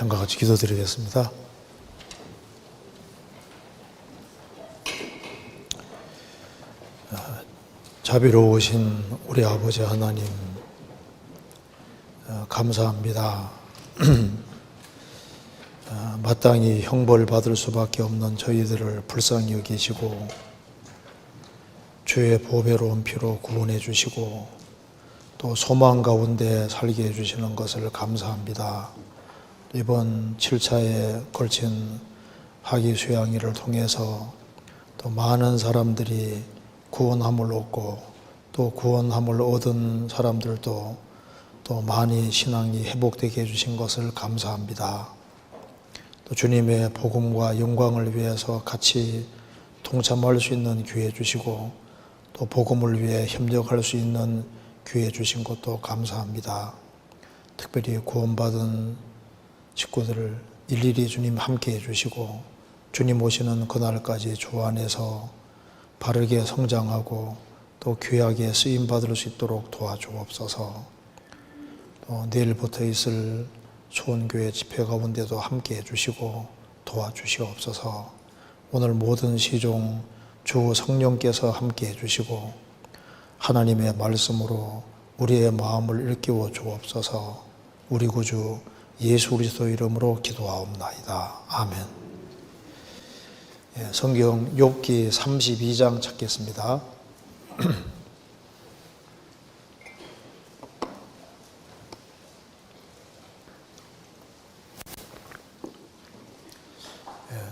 전과 같이 기도드리겠습니다. 자비로우신 우리 아버지 하나님, 감사합니다. 마땅히 형벌 받을 수밖에 없는 저희들을 불쌍히 여기시고 주의 보배로운 피로 구원해 주시고 또 소망 가운데 살게 해주시는 것을 감사합니다. 이번 7차에 걸친 학위 수양회를 통해서 또 많은 사람들이 구원함을 얻고 또 구원함을 얻은 사람들도 또 많이 신앙이 회복되게 해주신 것을 감사합니다. 또 주님의 복음과 영광을 위해서 같이 동참할 수 있는 기회 주시고 또 복음을 위해 협력할 수 있는 기회 주신 것도 감사합니다. 특별히 구원받은 식구들을 일일이 주님 함께 해주시고 주님 오시는 그날까지 주 안에서 바르게 성장하고 또 귀하게 쓰임받을 수 있도록 도와주옵소서. 또 내일부터 있을 수원교회 집회 가운데도 함께 해주시고 도와주시옵소서. 오늘 모든 시종 주 성령께서 함께 해주시고 하나님의 말씀으로 우리의 마음을 일깨워 주옵소서. 우리 구주 예수 그리스도 이름으로 기도하옵나이다. 아멘. 성경 욥기 32장 찾겠습니다.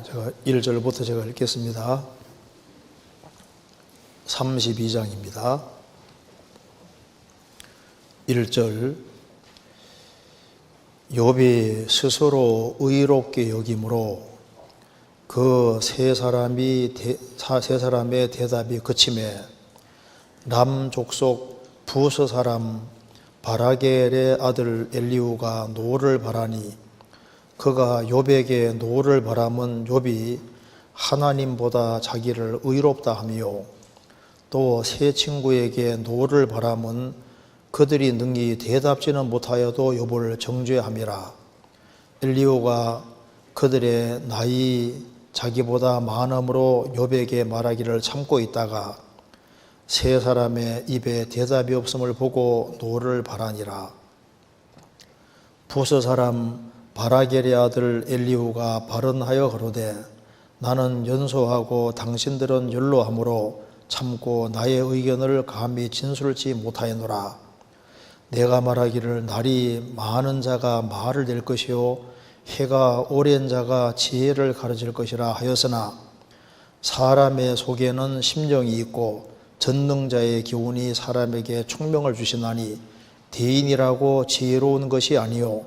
제가 1절부터 제가 읽겠습니다. 32장입니다. 1절. 욥이 스스로 의롭게 여김으로 그 세 사람의 대답이 그침에 람 족속 부스 사람 바라겔의 아들 엘리후가 노를 바라니 그가 욥에게 노를 바람은 욥이 하나님보다 자기를 의롭다 하며 또 세 친구에게 노를 바람은 그들이 능히 대답지는 못하여도 욥을 정죄함이라. 엘리후가 그들의 나이 자기보다 많음으로 욥에게 말하기를 참고 있다가 세 사람의 입에 대답이 없음을 보고 노를 바라니라. 부스 사람 바라겔의 아들 엘리후가 발언하여 가로되 나는 연소하고 당신들은 연로하므로 참고 나의 의견을 감히 진술치 못하였노라. 내가 말하기를 날이 많은 자가 말을 낼 것이요 해가 오랜 자가 지혜를 가르칠 것이라 하였으나 사람의 속에는 심령이 있고 전능자의 기운이 사람에게 총명을 주시나니 대인이라고 지혜로운 것이 아니요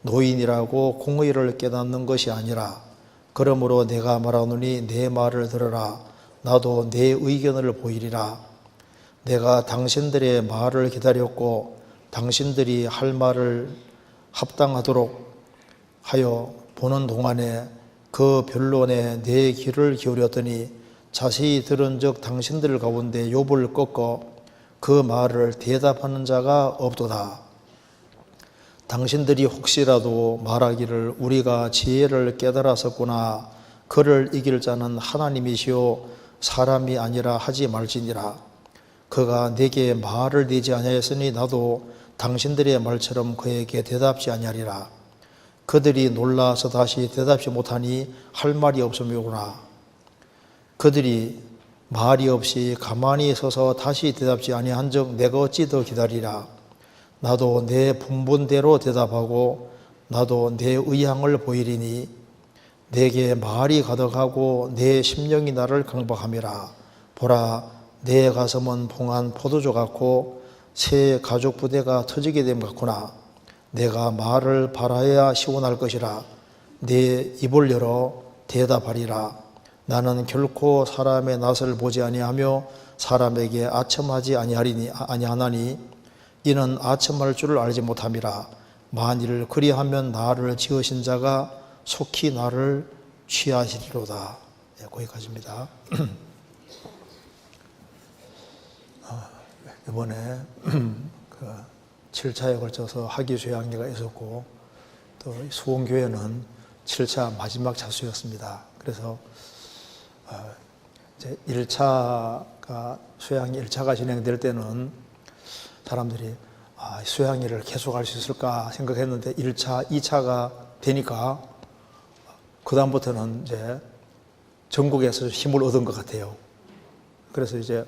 노인이라고 공의를 깨닫는 것이 아니라. 그러므로 내가 말하노니 내 말을 들으라. 나도 내 의견을 보이리라. 내가 당신들의 말을 기다렸고 당신들이 할 말을 합당하도록 하여 보는 동안에 그 변론에 내 귀를 기울였더니 자세히 들은 즉 당신들 가운데 욥을 꺾어 그 말을 대답하는 자가 없도다. 당신들이 혹시라도 말하기를 우리가 지혜를 깨달았었구나. 그를 이길 자는 하나님이시오 사람이 아니라 하지 말지니라. 그가 내게 말을 내지 아니하였으니 나도 당신들의 말처럼 그에게 대답지 아니하리라. 그들이 놀라서 다시 대답지 못하니 할 말이 없음이구나. 그들이 말이 없이 가만히 서서 다시 대답지 아니한즉 내가 어찌 더 기다리라. 나도 내 분본대로 대답하고 나도 내 의향을 보이리니 내게 말이 가득하고 내 심령이 나를 강박함이라. 보라 내 가슴은 봉한 포도주 같고 새 가죽 부대가 터지게 됨 같구나. 내가 말을 바라야 시원할 것이라. 내 입을 열어 대답하리라. 나는 결코 사람의 낯을 보지 아니하며 사람에게 아첨하지 아니하나니 이는 아첨할 줄을 알지 못함이라. 만일 그리하면 나를 지으신 자가 속히 나를 취하시리로다. 거기까지입니다. 이번에 그 7차에 걸쳐서 학위 수양회가 있었고 또 수원교회는 7차 마지막 차수였습니다. 그래서 이제 1차가 수양이 1차가 진행될 때는 사람들이 수양회를 계속할 수 있을까 생각했는데 1차, 2차가 되니까 그 다음부터는 이제 전국에서 힘을 얻은 것 같아요. 그래서 이제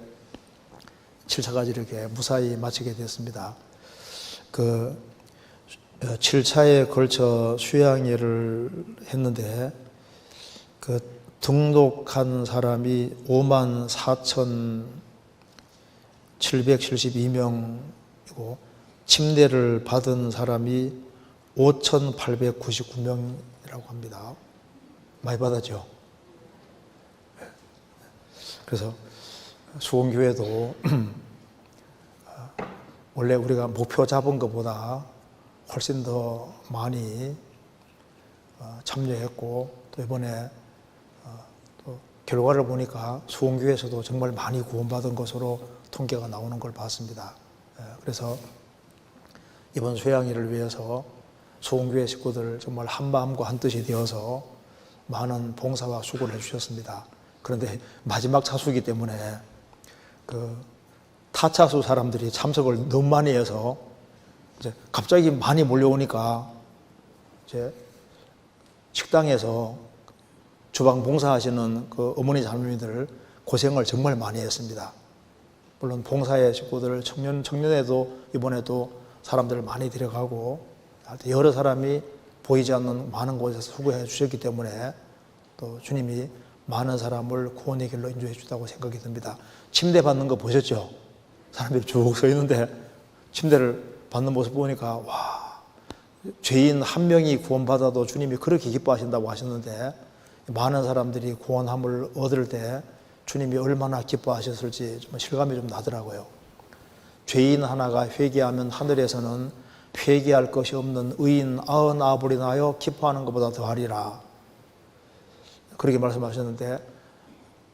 7차까지 이렇게 무사히 마치게 됐습니다. 그 7차에 걸쳐 수양회를 했는데 그 등록한 사람이 54,772명이고 침례를 받은 사람이 5,899명이라고 합니다. 많이 받았죠. 그래서 수원교회도 원래 우리가 목표 잡은 것보다 훨씬 더 많이 참여했고 또 이번에 또 결과를 보니까 수원교회에서도 정말 많이 구원받은 것으로 통계가 나오는 걸 봤습니다. 그래서 이번 수양회를 위해서 수원교회 식구들 정말 한마음과 한뜻이 되어서 많은 봉사와 수고를 해주셨습니다. 그런데 마지막 차수이기 때문에 그 타차수 사람들이 참석을 너무 많이 해서 이제 갑자기 많이 몰려오니까 이제 식당에서 주방 봉사하시는 그 어머니 자매님들 고생을 정말 많이 했습니다. 물론 봉사의 식구들 청년에도 이번에도 사람들을 많이 데려가고 여러 사람이 보이지 않는 많은 곳에서 수고해 주셨기 때문에 또 주님이 많은 사람을 구원의 길로 인도해 주다고 생각이 듭니다. 침대 받는 거 보셨죠? 사람들이 쭉 서 있는데 침대를 받는 모습 보니까 와, 죄인 한 명이 구원받아도 주님이 그렇게 기뻐하신다고 하셨는데 많은 사람들이 구원함을 얻을 때 주님이 얼마나 기뻐하셨을지 좀 실감이 좀 나더라고요. 죄인 하나가 회개하면 하늘에서는 회개할 것이 없는 의인 99이 나여 기뻐하는 것보다 더하리라. 그렇게 말씀하셨는데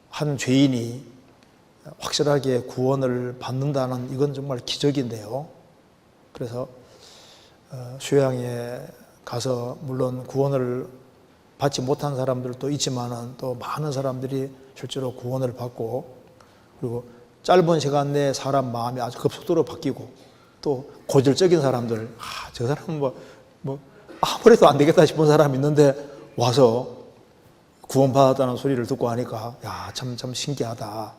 한 죄인이 확실하게 구원을 받는다는 이건 정말 기적인데요. 그래서 수양에 가서 물론 구원을 받지 못한 사람들도 있지만은 또 많은 사람들이 실제로 구원을 받고 그리고 짧은 시간 내에 사람 마음이 아주 급속도로 바뀌고 또 고질적인 사람들 저 사람은 뭐 아무래도 안 되겠다 싶은 사람이 있는데 와서 구원받았다는 소리를 듣고 하니까 참 신기하다.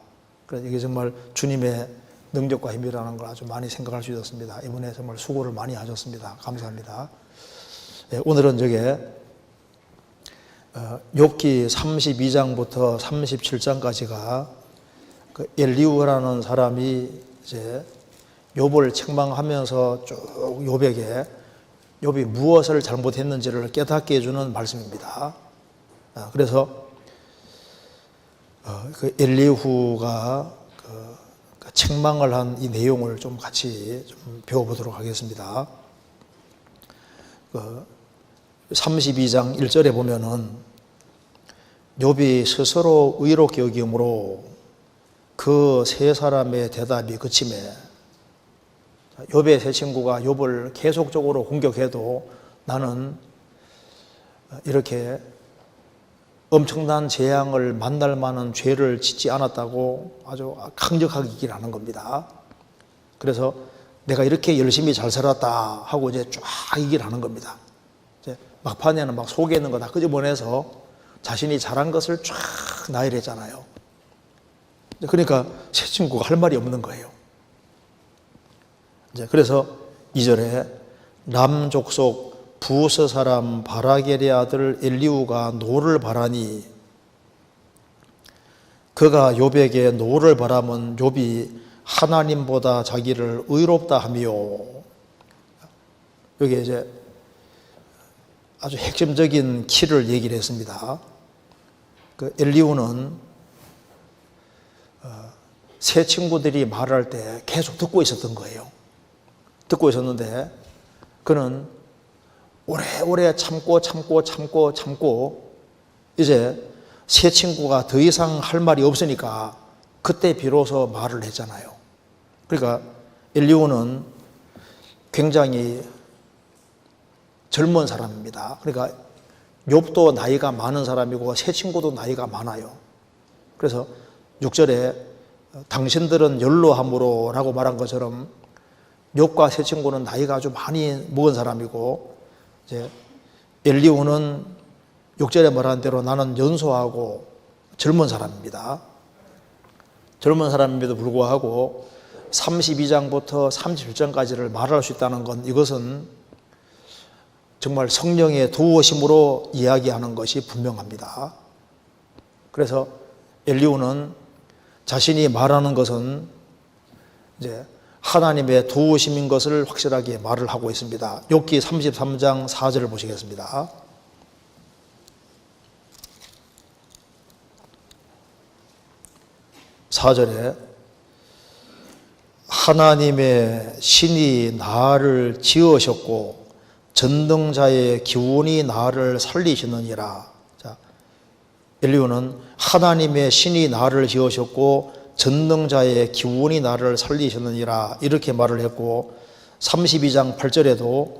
그래서 이게 정말 주님의 능력과 힘이라는 걸 아주 많이 생각할 수 있었습니다. 이번에 정말 수고를 많이 하셨습니다. 감사합니다. 오늘은 저게 욥기 32장부터 37장까지가 그 엘리후라는 사람이 이제 욥을 책망하면서 쭉 욥에게 욥이 무엇을 잘못했는지를 깨닫게 해주는 말씀입니다. 그래서 그 엘리후가 그 책망을 한 이 내용을 좀 같이 좀 배워보도록 하겠습니다. 32장 1절에 보면은 욥이 스스로 의롭게 여김으로 그 세 사람의 대답이 그침에 욥의 세 친구가 욥을 계속적으로 공격해도 나는 이렇게 엄청난 재앙을 만날 만한 죄를 짓지 않았다고 아주 강력하게 얘기를 하는 겁니다. 그래서 내가 이렇게 열심히 잘 살았다 하고 이제 쫙 얘기를 하는 겁니다. 이제 막판에는 막 속에 있는 거 다 끄집어내서 자신이 잘한 것을 쫙 나열했잖아요. 그러니까 새 친구가 할 말이 없는 거예요. 이제 그래서 2절에 람 족속 부스 사람 바라겔의 아들 엘리후가 노를 바라니 그가 욥에게 노를 바라면 욥이 하나님보다 자기를 의롭다 하며 여기 이제 아주 핵심적인 키를 얘기를 했습니다. 그 엘리후는 세 친구들이 말할 때 계속 듣고 있었던 거예요. 듣고 있었는데 그는 오래오래 참고 이제 세 친구가 더 이상 할 말이 없으니까 그때 비로소 말을 했잖아요. 그러니까 엘리후는 굉장히 젊은 사람입니다. 그러니까 욥도 나이가 많은 사람이고 세 친구도 나이가 많아요. 그래서 6절에 당신들은 연로함으로 라고 말한 것처럼 욥과 세 친구는 나이가 아주 많이 먹은 사람이고, 이제 엘리후는 6절에 말한 대로 나는 연소하고 젊은 사람입니다. 젊은 사람임에도 불구하고 32장부터 37장까지를 말할 수 있다는 건, 이것은 정말 성령의 도우심으로 이야기하는 것이 분명합니다. 그래서 엘리후는 자신이 말하는 것은 이제 하나님의 도우심인 것을 확실하게 말을 하고 있습니다. 욥기 33장 4절을 보시겠습니다. (4절에) 하나님의 신이 나를 지으셨고 전능자의 기운이 나를 살리시느니라. 자, 엘리후는 하나님의 신이 나를 지으셨고 전능자의 기운이 나를 살리시느니라 이렇게 말을 했고, 32장 8절에도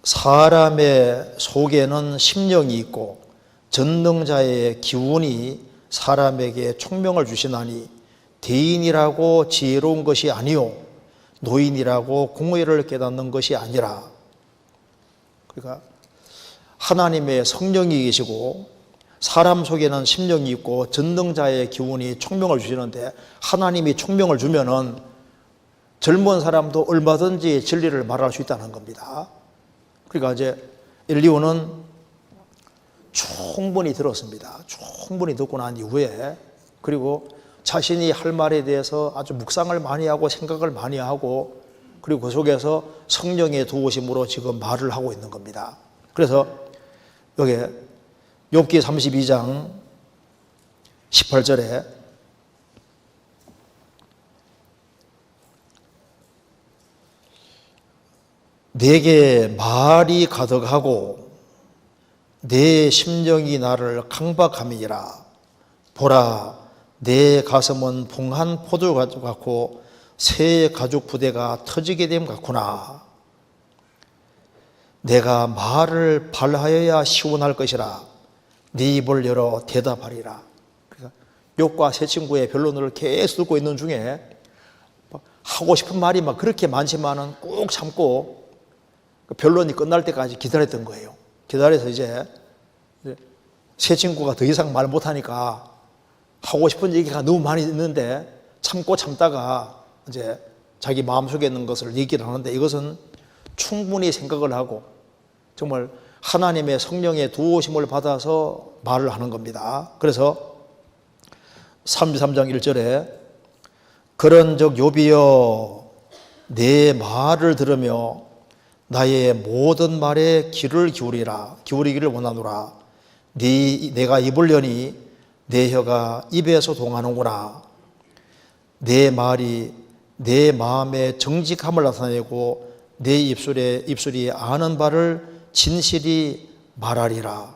사람의 속에는 심령이 있고 전능자의 기운이 사람에게 총명을 주시나니 대인이라고 지혜로운 것이 아니요 노인이라고 공의를 깨닫는 것이 아니라. 그러니까 하나님의 성령이 계시고 사람 속에는 심령이 있고 전능자의 기운이 총명을 주시는데, 하나님이 총명을 주면은 젊은 사람도 얼마든지 진리를 말할 수 있다는 겁니다. 그러니까 이제 엘리후는 충분히 들었습니다. 충분히 듣고 난 이후에, 그리고 자신이 할 말에 대해서 아주 묵상을 많이 하고 생각을 많이 하고, 그리고 그 속에서 성령의 도우심으로 지금 말을 하고 있는 겁니다. 그래서 여기 욥기 32장 18절에 내게 말이 가득하고 내 심령이 나를 강박함이니라. 보라, 내 가슴은 봉한 포도가죽 같고 새 가죽 부대가 터지게 됨 같구나. 내가 말을 발하여야 시원할 것이라. 네 입을 열어 대답하리라. 그러니까 욥과 세 친구의 변론을 계속 듣고 있는 중에 하고 싶은 말이 막 그렇게 많지만은 꾹 참고 변론이 끝날 때까지 기다렸던 거예요. 기다려서 이제 세 친구가 더 이상 말 못하니까 하고 싶은 얘기가 너무 많이 있는데 참고 참다가 이제 자기 마음속에 있는 것을 얘기를 하는데, 이것은 충분히 생각을 하고 정말 하나님의 성령의 도우심을 받아서 말을 하는 겁니다. 그래서 33장 1절에 그런즉 욥이여 내 말을 들으며 나의 모든 말에 귀를 기울이기를 원하노라. 내가 입을 여니 내 혀가 입에서 동하는구나. 내 말이 내 마음의 정직함을 나타내고 내 입술이 아는 바를 진실이 말하리라.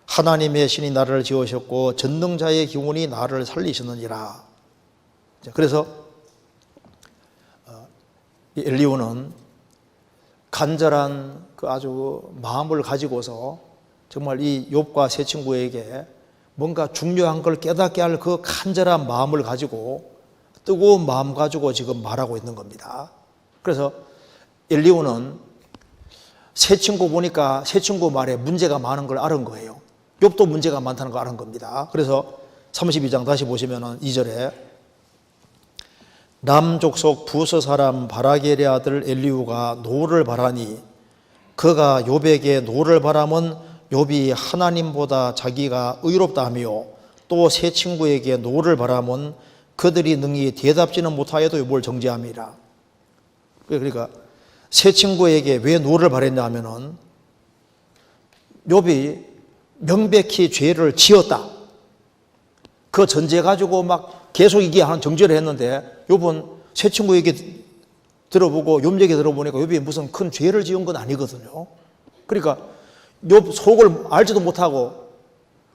하나님의 신이 나를 지으셨고 전능자의 기운이 나를 살리시느니라. 그래서 엘리후는 간절한 그 아주 마음을 가지고서 정말 이 욥과 세 친구에게 뭔가 중요한 걸 깨닫게 할 그 간절한 마음을 가지고 뜨거운 마음 가지고 지금 말하고 있는 겁니다. 그래서 엘리후는 세 친구 보니까 세 친구 말에 문제가 많은 걸 알은 거예요. 욥도 문제가 많다는 걸 알은 겁니다. 그래서 32장 다시 보시면은 2절에 남족속 부스 사람 바라겔의 아들 엘리후가 노를 바라니 그가 욥에게 노를 바람은 욥이 하나님보다 자기가 의롭다 하며 또 세 친구에게 노를 바람은 그들이 능히 대답지는 못하여도 욥을 정죄함이라. 그러니까 세 친구에게 왜 노를 바랬냐 하면은 욥이 명백히 죄를 지었다. 그 전제 가지고 막 계속 얘기하는 정죄를 했는데 욥은 세 친구 얘기 들어보고 욥 얘기 들어보니까 욥이 무슨 큰 죄를 지은 건 아니거든요. 그러니까 욥 속을 알지도 못하고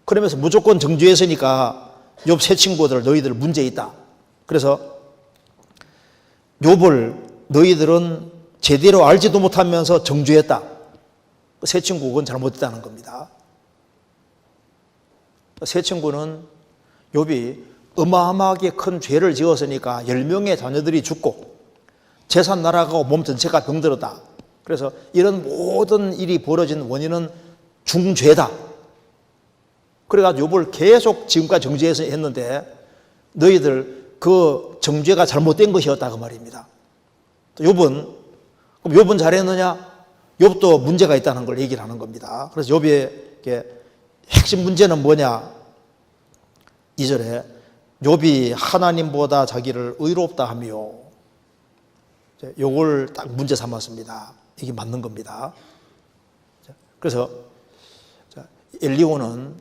그러면서 무조건 정죄했으니까 욥 세 친구들 너희들 문제 있다. 그래서 욥을 너희들은 제대로 알지도 못하면서 정죄했다. 세 친구 그건 잘못됐다는 겁니다. 세 친구는 욥이 어마어마하게 큰 죄를 지었으니까 10명의 자녀들이 죽고 재산 날아가고 몸 전체가 병들었다. 그래서 이런 모든 일이 벌어진 원인은 중죄다. 그래가지고 욥을 계속 지금까지 정죄해서 했는데 너희들 그 정죄가 잘못된 것이었다 그 말입니다. 욥은 그럼 욥은 잘했느냐? 욥도 문제가 있다는 걸 얘기를 하는 겁니다. 그래서 욥의 핵심 문제는 뭐냐? 2절에 욥이 하나님보다 자기를 의롭다 하며, 요걸 딱 문제 삼았습니다. 이게 맞는 겁니다. 그래서 엘리오는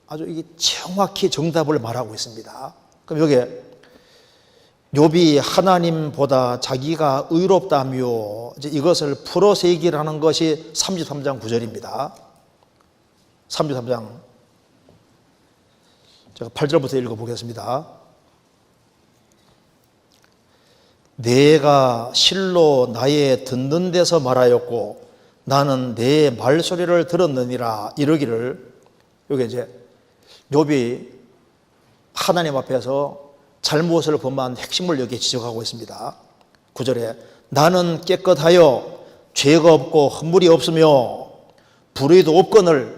아주 이게 정확히 정답을 말하고 있습니다. 그럼 여기에 욥이 하나님보다 자기가 의롭다며 이것을 풀어서 얘기를 하는 것이 33장 9절입니다. 33장 제가 8절부터 읽어보겠습니다. 내가 실로 나의 듣는 데서 말하였고 나는 내 말소리를 들었느니라 이러기를. 여기 이제 욥이 하나님 앞에서 잘못을 범한 핵심을 여기에 지적하고 있습니다. 9절에 나는 깨끗하여 죄가 없고 흠물이 없으며 불의도 없거늘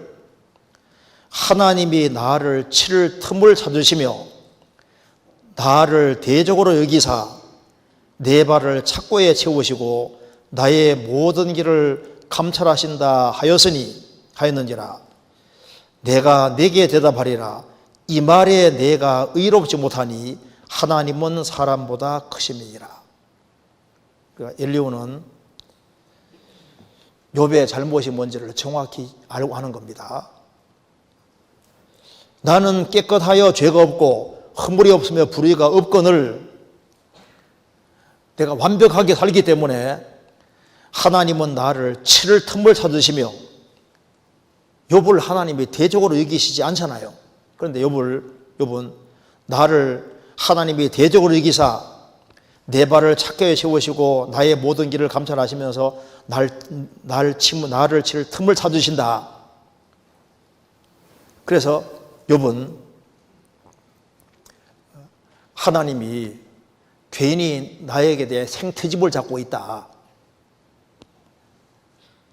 하나님이 나를 치를 틈을 찾으시며 나를 대적으로 여기사 내 발을 착고에 채우시고 나의 모든 길을 감찰하신다 하였는지라. 내가 내게 대답하리라. 이 말에 내가 의롭지 못하니 하나님은 사람보다 크심이니라. 그러니까 엘리오는 욥의 잘못이 뭔지를 정확히 알고 하는 겁니다. 나는 깨끗하여 죄가 없고 흠물이 없으며 불의가 없거늘 내가 완벽하게 살기 때문에 하나님은 나를 치를 틈을 찾으시며, 욥을 하나님이 대적으로 여기시지 않잖아요. 그런데 욥은 나를 하나님이 대적으로 여기사 내 발을 착고에 세우시고 나의 모든 길을 감찰하시면서 나를 칠 틈을 찾으신다. 그래서 욥은 하나님이 괜히 나에게 대해 생트집을 잡고 있다.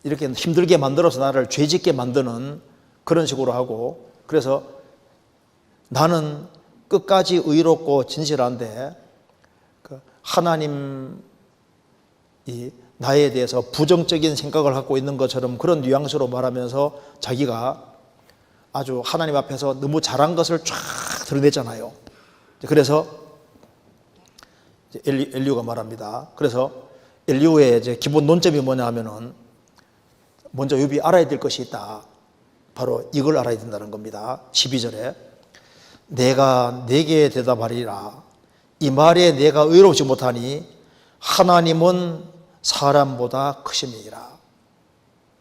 이렇게 힘들게 만들어서 나를 죄짓게 만드는 그런 식으로 하고, 그래서 나는 끝까지 의롭고 진실한데 하나님이 나에 대해서 부정적인 생각을 갖고 있는 것처럼 그런 뉘앙스로 말하면서 자기가 아주 하나님 앞에서 너무 잘한 것을 쫙 드러냈잖아요. 그래서 엘리후가 말합니다. 그래서 엘리후의 이제 기본 논점이 뭐냐 하면은 먼저 욥이 알아야 될 것이 있다. 바로 이걸 알아야 된다는 겁니다. 12절에 내가 내게 대답하리라. 이 말에 내가 의롭지 못하니 하나님은 사람보다 크심이니라.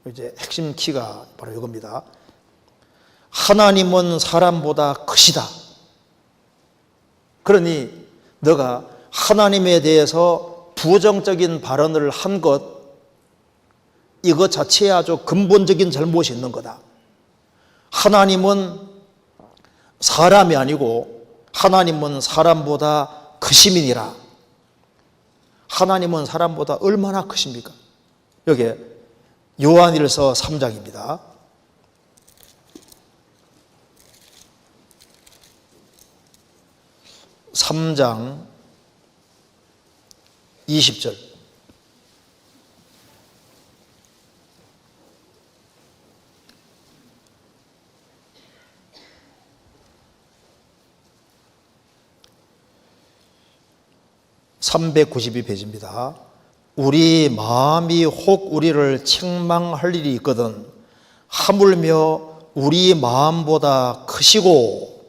이제 핵심 키가 바로 이겁니다. 하나님은 사람보다 크시다. 그러니 너가 하나님에 대해서 부정적인 발언을 한 것, 이것 자체에 아주 근본적인 잘못이 있는 거다. 하나님은 사람이 아니고 하나님은 사람보다 크심이니라. 하나님은 사람보다 얼마나 크십니까? 여기 요한일서 3장입니다. 3장 20절. (392페이지입니다) 우리 마음이 혹 우리를 책망할 일이 있거든 하물며 우리 마음보다 크시고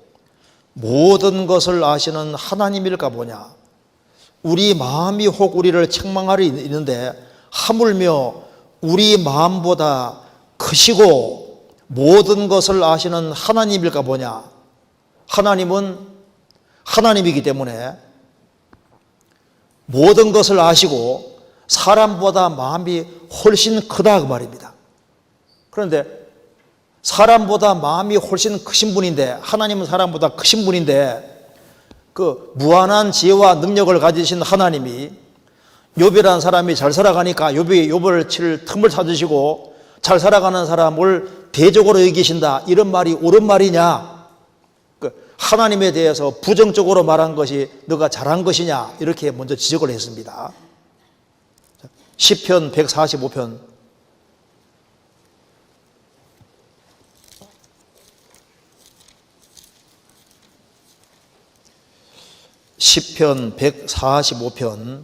모든 것을 아시는 하나님일까 보냐. 우리 마음이 혹 우리를 책망할 일이 있는데 하물며 우리 마음보다 크시고 모든 것을 아시는 하나님일까 보냐. 하나님은 하나님이기 때문에 모든 것을 아시고 사람보다 마음이 훨씬 크다 그 말입니다. 그런데 사람보다 마음이 훨씬 크신 분인데, 하나님은 사람보다 크신 분인데, 그 무한한 지혜와 능력을 가지신 하나님이 욥이라는 사람이 잘 살아가니까 욥을 칠 틈을 찾으시고 잘 살아가는 사람을 대적으로 여기신다, 이런 말이 옳은 말이냐? 하나님에 대해서 부정적으로 말한 것이 너가 잘한 것이냐, 이렇게 먼저 지적을 했습니다. 시편 145편 시편 145편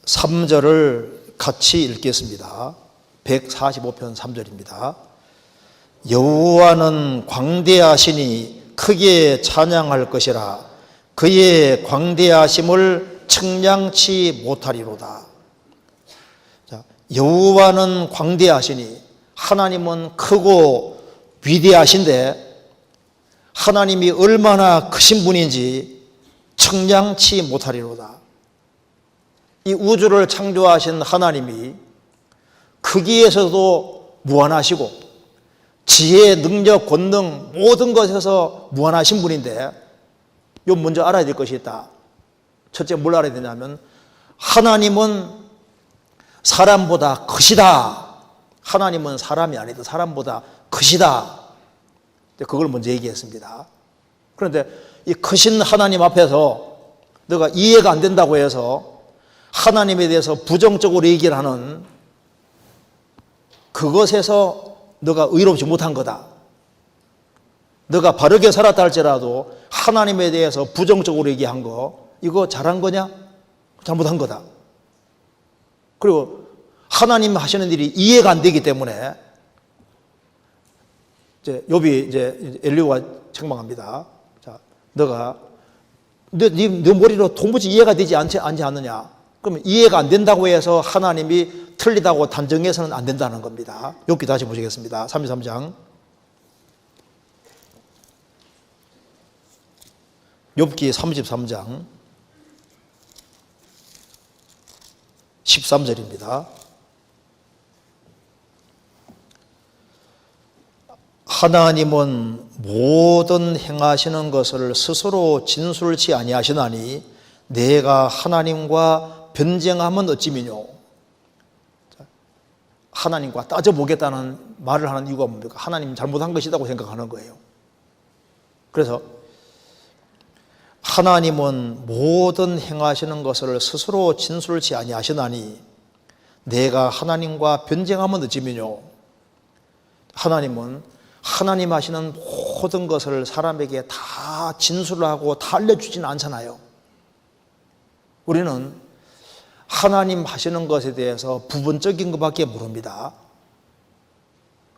3절을 같이 읽겠습니다. 145편 3절입니다. 여호와는 광대하시니 크게 찬양할 것이라. 그의 광대하심을 측량치 못하리로다. 자, 여호와는 광대하시니, 하나님은 크고 위대하신데 하나님이 얼마나 크신 분인지 측량치 못하리로다. 이 우주를 창조하신 하나님이 크기에서도 무한하시고 지혜, 능력, 권능 모든 것에서 무한하신 분인데, 요 먼저 알아야 될 것이 있다. 첫째 뭘 알아야 되냐면, 하나님은 사람보다 크시다. 하나님은 사람이 아니다. 사람보다 크시다. 그걸 먼저 얘기했습니다. 그런데 이 크신 하나님 앞에서 너가 이해가 안 된다고 해서 하나님에 대해서 부정적으로 얘기를 하는 그것에서 너가 의롭지 못한 거다. 너가 바르게 살았다 할지라도 하나님에 대해서 부정적으로 얘기한 거, 이거 잘한 거냐? 잘못한 거다. 그리고 하나님 하시는 일이 이해가 안 되기 때문에 이제 욥이 이제 엘리후가 책망합니다. 자, 너가 네 머리로 도무지 이해가 되지 않지 않느냐? 그러면 이해가 안 된다고 해서 하나님이 틀리다고 단정해서는 안 된다는 겁니다. 욥기 다시 보시겠습니다. 33장. 욥기 33장 13절입니다. 하나님은 모든 행하시는 것을 스스로 진술치 아니하시나니 내가 하나님과 변쟁하면 어찌미뇨. 하나님과 따져보겠다는 말을 하는 이유가 뭡니까? 하나님 잘못한 것이라고 생각하는 거예요. 그래서 하나님은 모든 행하시는 것을 스스로 진술치 아니하시나니 내가 하나님과 변쟁하면 어찌미뇨. 하나님은 하나님 하시는 모든 것을 사람에게 다 진술을 하고 다 알려주지는 않잖아요. 우리는 하나님 하시는 것에 대해서 부분적인 것밖에 모릅니다.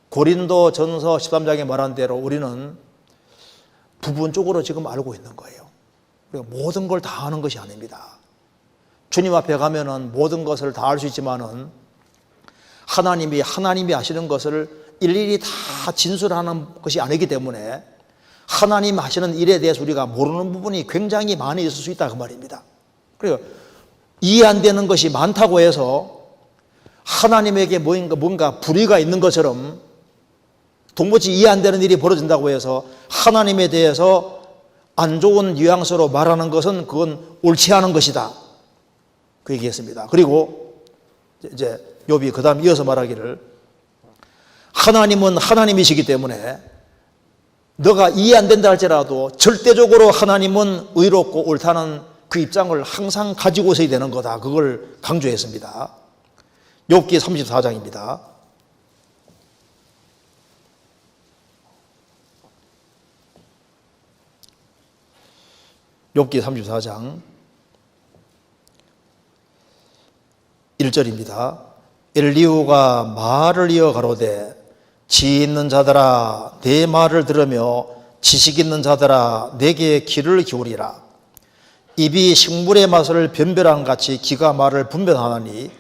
고린도 전서 13장에 말한 대로 우리는 부분적으로 지금 알고 있는 거예요. 모든 걸 다 아는 것이 아닙니다. 주님 앞에 가면은 모든 것을 다 알 수 있지만은 하나님이 하시는 것을 일일이 다 진술하는 것이 아니기 때문에 하나님 하시는 일에 대해서 우리가 모르는 부분이 굉장히 많이 있을 수 있다, 그 말입니다. 그리고 이해 안 되는 것이 많다고 해서 하나님에게 뭔가 불의가 있는 것처럼 도무지 이해 안 되는 일이 벌어진다고 해서 하나님에 대해서 안 좋은 뉘앙스로 말하는 것은 그건 옳지 않은 것이다, 그 얘기했습니다. 그리고 이제 욥이 그 다음 이어서 말하기를, 하나님은 하나님이시기 때문에 너가 이해 안 된다 할지라도 절대적으로 하나님은 의롭고 옳다는 그 입장을 항상 가지고 있어야 되는 거다, 그걸 강조했습니다. 욥기 34장입니다. 욥기 34장 1절입니다. 엘리후가 말을 이어 가로되 지혜 있는 자들아 내 말을 들으며 지식 있는 자들아 내게 귀를 기울이라. 입이 식물의 맛을 변별한 같이 귀가 말을 분별하나니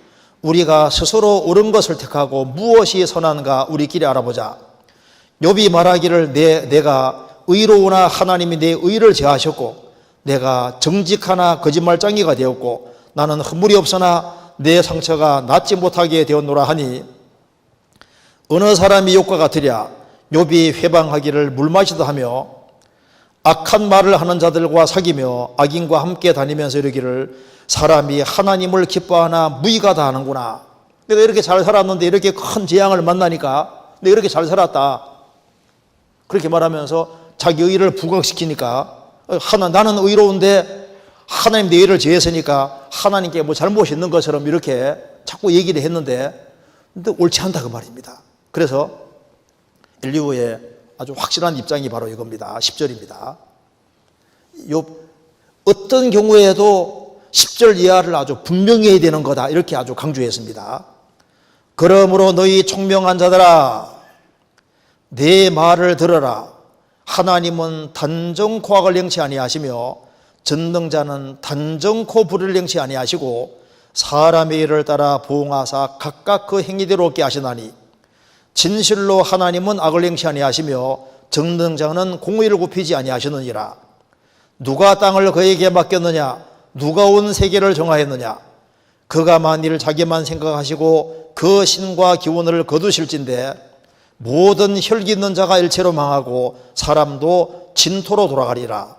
우리가 스스로 옳은 것을 택하고 무엇이 선한가 우리끼리 알아보자. 욥이 말하기를 내가 의로우나 하나님이 내 의를 제하셨고 내가 정직하나 거짓말장이가 되었고 나는 허물이 없으나 내 상처가 낫지 못하게 되었노라 하니, 어느 사람이 욥과 같으랴. 욥이 회방하기를 물마시다 하며 악한 말을 하는 자들과 사귀며 악인과 함께 다니면서 이르기를 사람이 하나님을 기뻐하나 무의가다 하는구나. 내가 이렇게 잘 살았는데 이렇게 큰 재앙을 만나니까 내가 이렇게 잘 살았다. 그렇게 말하면서 자기 의를 부각시키니까 나는 의로운데 하나님 내 의를 제했으니까 하나님께 뭐 잘못이 있는 것처럼 이렇게 자꾸 얘기를 했는데 근데 옳지 않다 그 말입니다. 그래서 엘리후의 아주 확실한 입장이 바로 이겁니다. 10절입니다. 어떤 경우에도 10절 이하를 아주 분명히 해야 되는 거다 이렇게 아주 강조했습니다. 그러므로 너희 총명한 자들아 내 말을 들어라. 하나님은 단정코 악을 행치 아니하시며 전능자는 단정코 불의를 행치 아니하시고 사람의 일을 따라 보응하사 각각 그 행위대로 얻게 하시나니 진실로 하나님은 악을 행치 아니하시며 전능자는 공의를 굽히지 아니하시느니라. 누가 땅을 그에게 맡겼느냐? 누가 온 세계를 정하였느냐? 그가 만일 자기만 생각하시고 그 신과 기운을 거두실진데 모든 혈기 있는 자가 일체로 망하고 사람도 진토로 돌아가리라.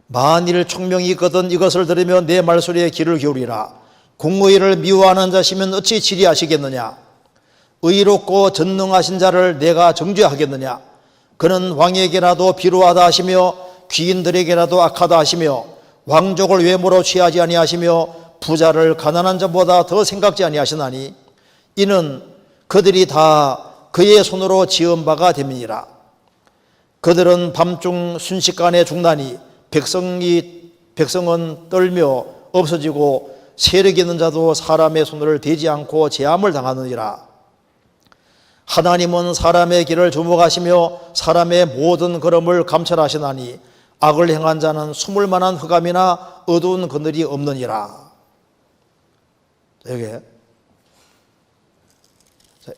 만일 총명이 있거든 이것을 들으며 내 말소리에 귀를 기울이라. 공의를 미워하는 자시면 어찌 지리하시겠느냐? 의롭고 전능하신 자를 내가 정죄하겠느냐? 그는 왕에게라도 비루하다 하시며 귀인들에게라도 악하다 하시며 왕족을 외모로 취하지 아니하시며 부자를 가난한 자보다 더 생각지 아니하시나니 이는 그들이 다 그의 손으로 지은 바가 됨이니라. 그들은 밤중 순식간에 죽나니 백성은 떨며 없어지고 세력 있는 자도 사람의 손을 대지 않고 제함을 당하느니라. 하나님은 사람의 길을 주목하시며 사람의 모든 걸음을 감찰하시나니 악을 행한 자는 숨을 만한 흑암이나 어두운 그늘이 없느니라. 여기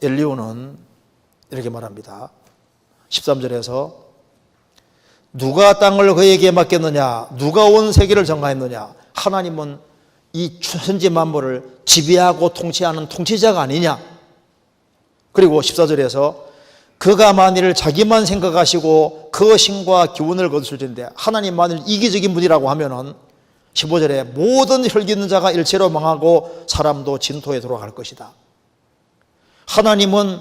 엘리후는 이렇게 말합니다. 13절에서 누가 땅을 그에게 맡겼느냐? 누가 온 세계를 정하였느냐? 하나님은 이 천지 만물을 지배하고 통치하는 통치자가 아니냐? 그리고 14절에서 그가 만일 자기만 생각하시고 그 신과 기운을 거두실 텐데 하나님 만일 이기적인 분이라고 하면은 15절에 모든 혈기 있는 자가 일체로 망하고 사람도 진토에 돌아갈 것이다. 하나님은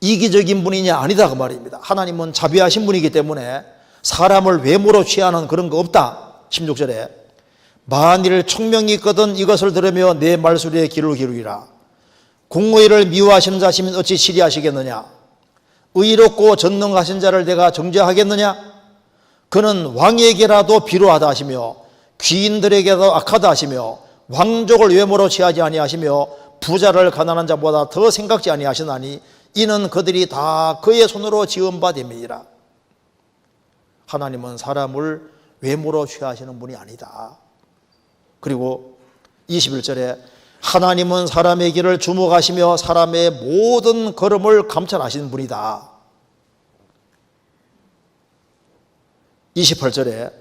이기적인 분이냐? 아니다 그 말입니다. 하나님은 자비하신 분이기 때문에 사람을 외모로 취하는 그런 거 없다. 16절에 만일 총명이 있거든 이것을 들으며 내 말소리에 귀를 기울이라. 공의를 미워하시는 자시면 어찌 치리하시겠느냐? 의롭고 전능하신 자를 내가 정죄하겠느냐? 그는 왕에게라도 비루하다 하시며 귀인들에게도 악하다 하시며 왕족을 외모로 취하지 아니하시며 부자를 가난한 자보다 더 생각지 아니하시나니 이는 그들이 다 그의 손으로 지은 바 됨이니라. 하나님은 사람을 외모로 취하시는 분이 아니다. 그리고 21절에 하나님은 사람의 길을 주목하시며 사람의 모든 걸음을 감찰하시는 분이다. 28절에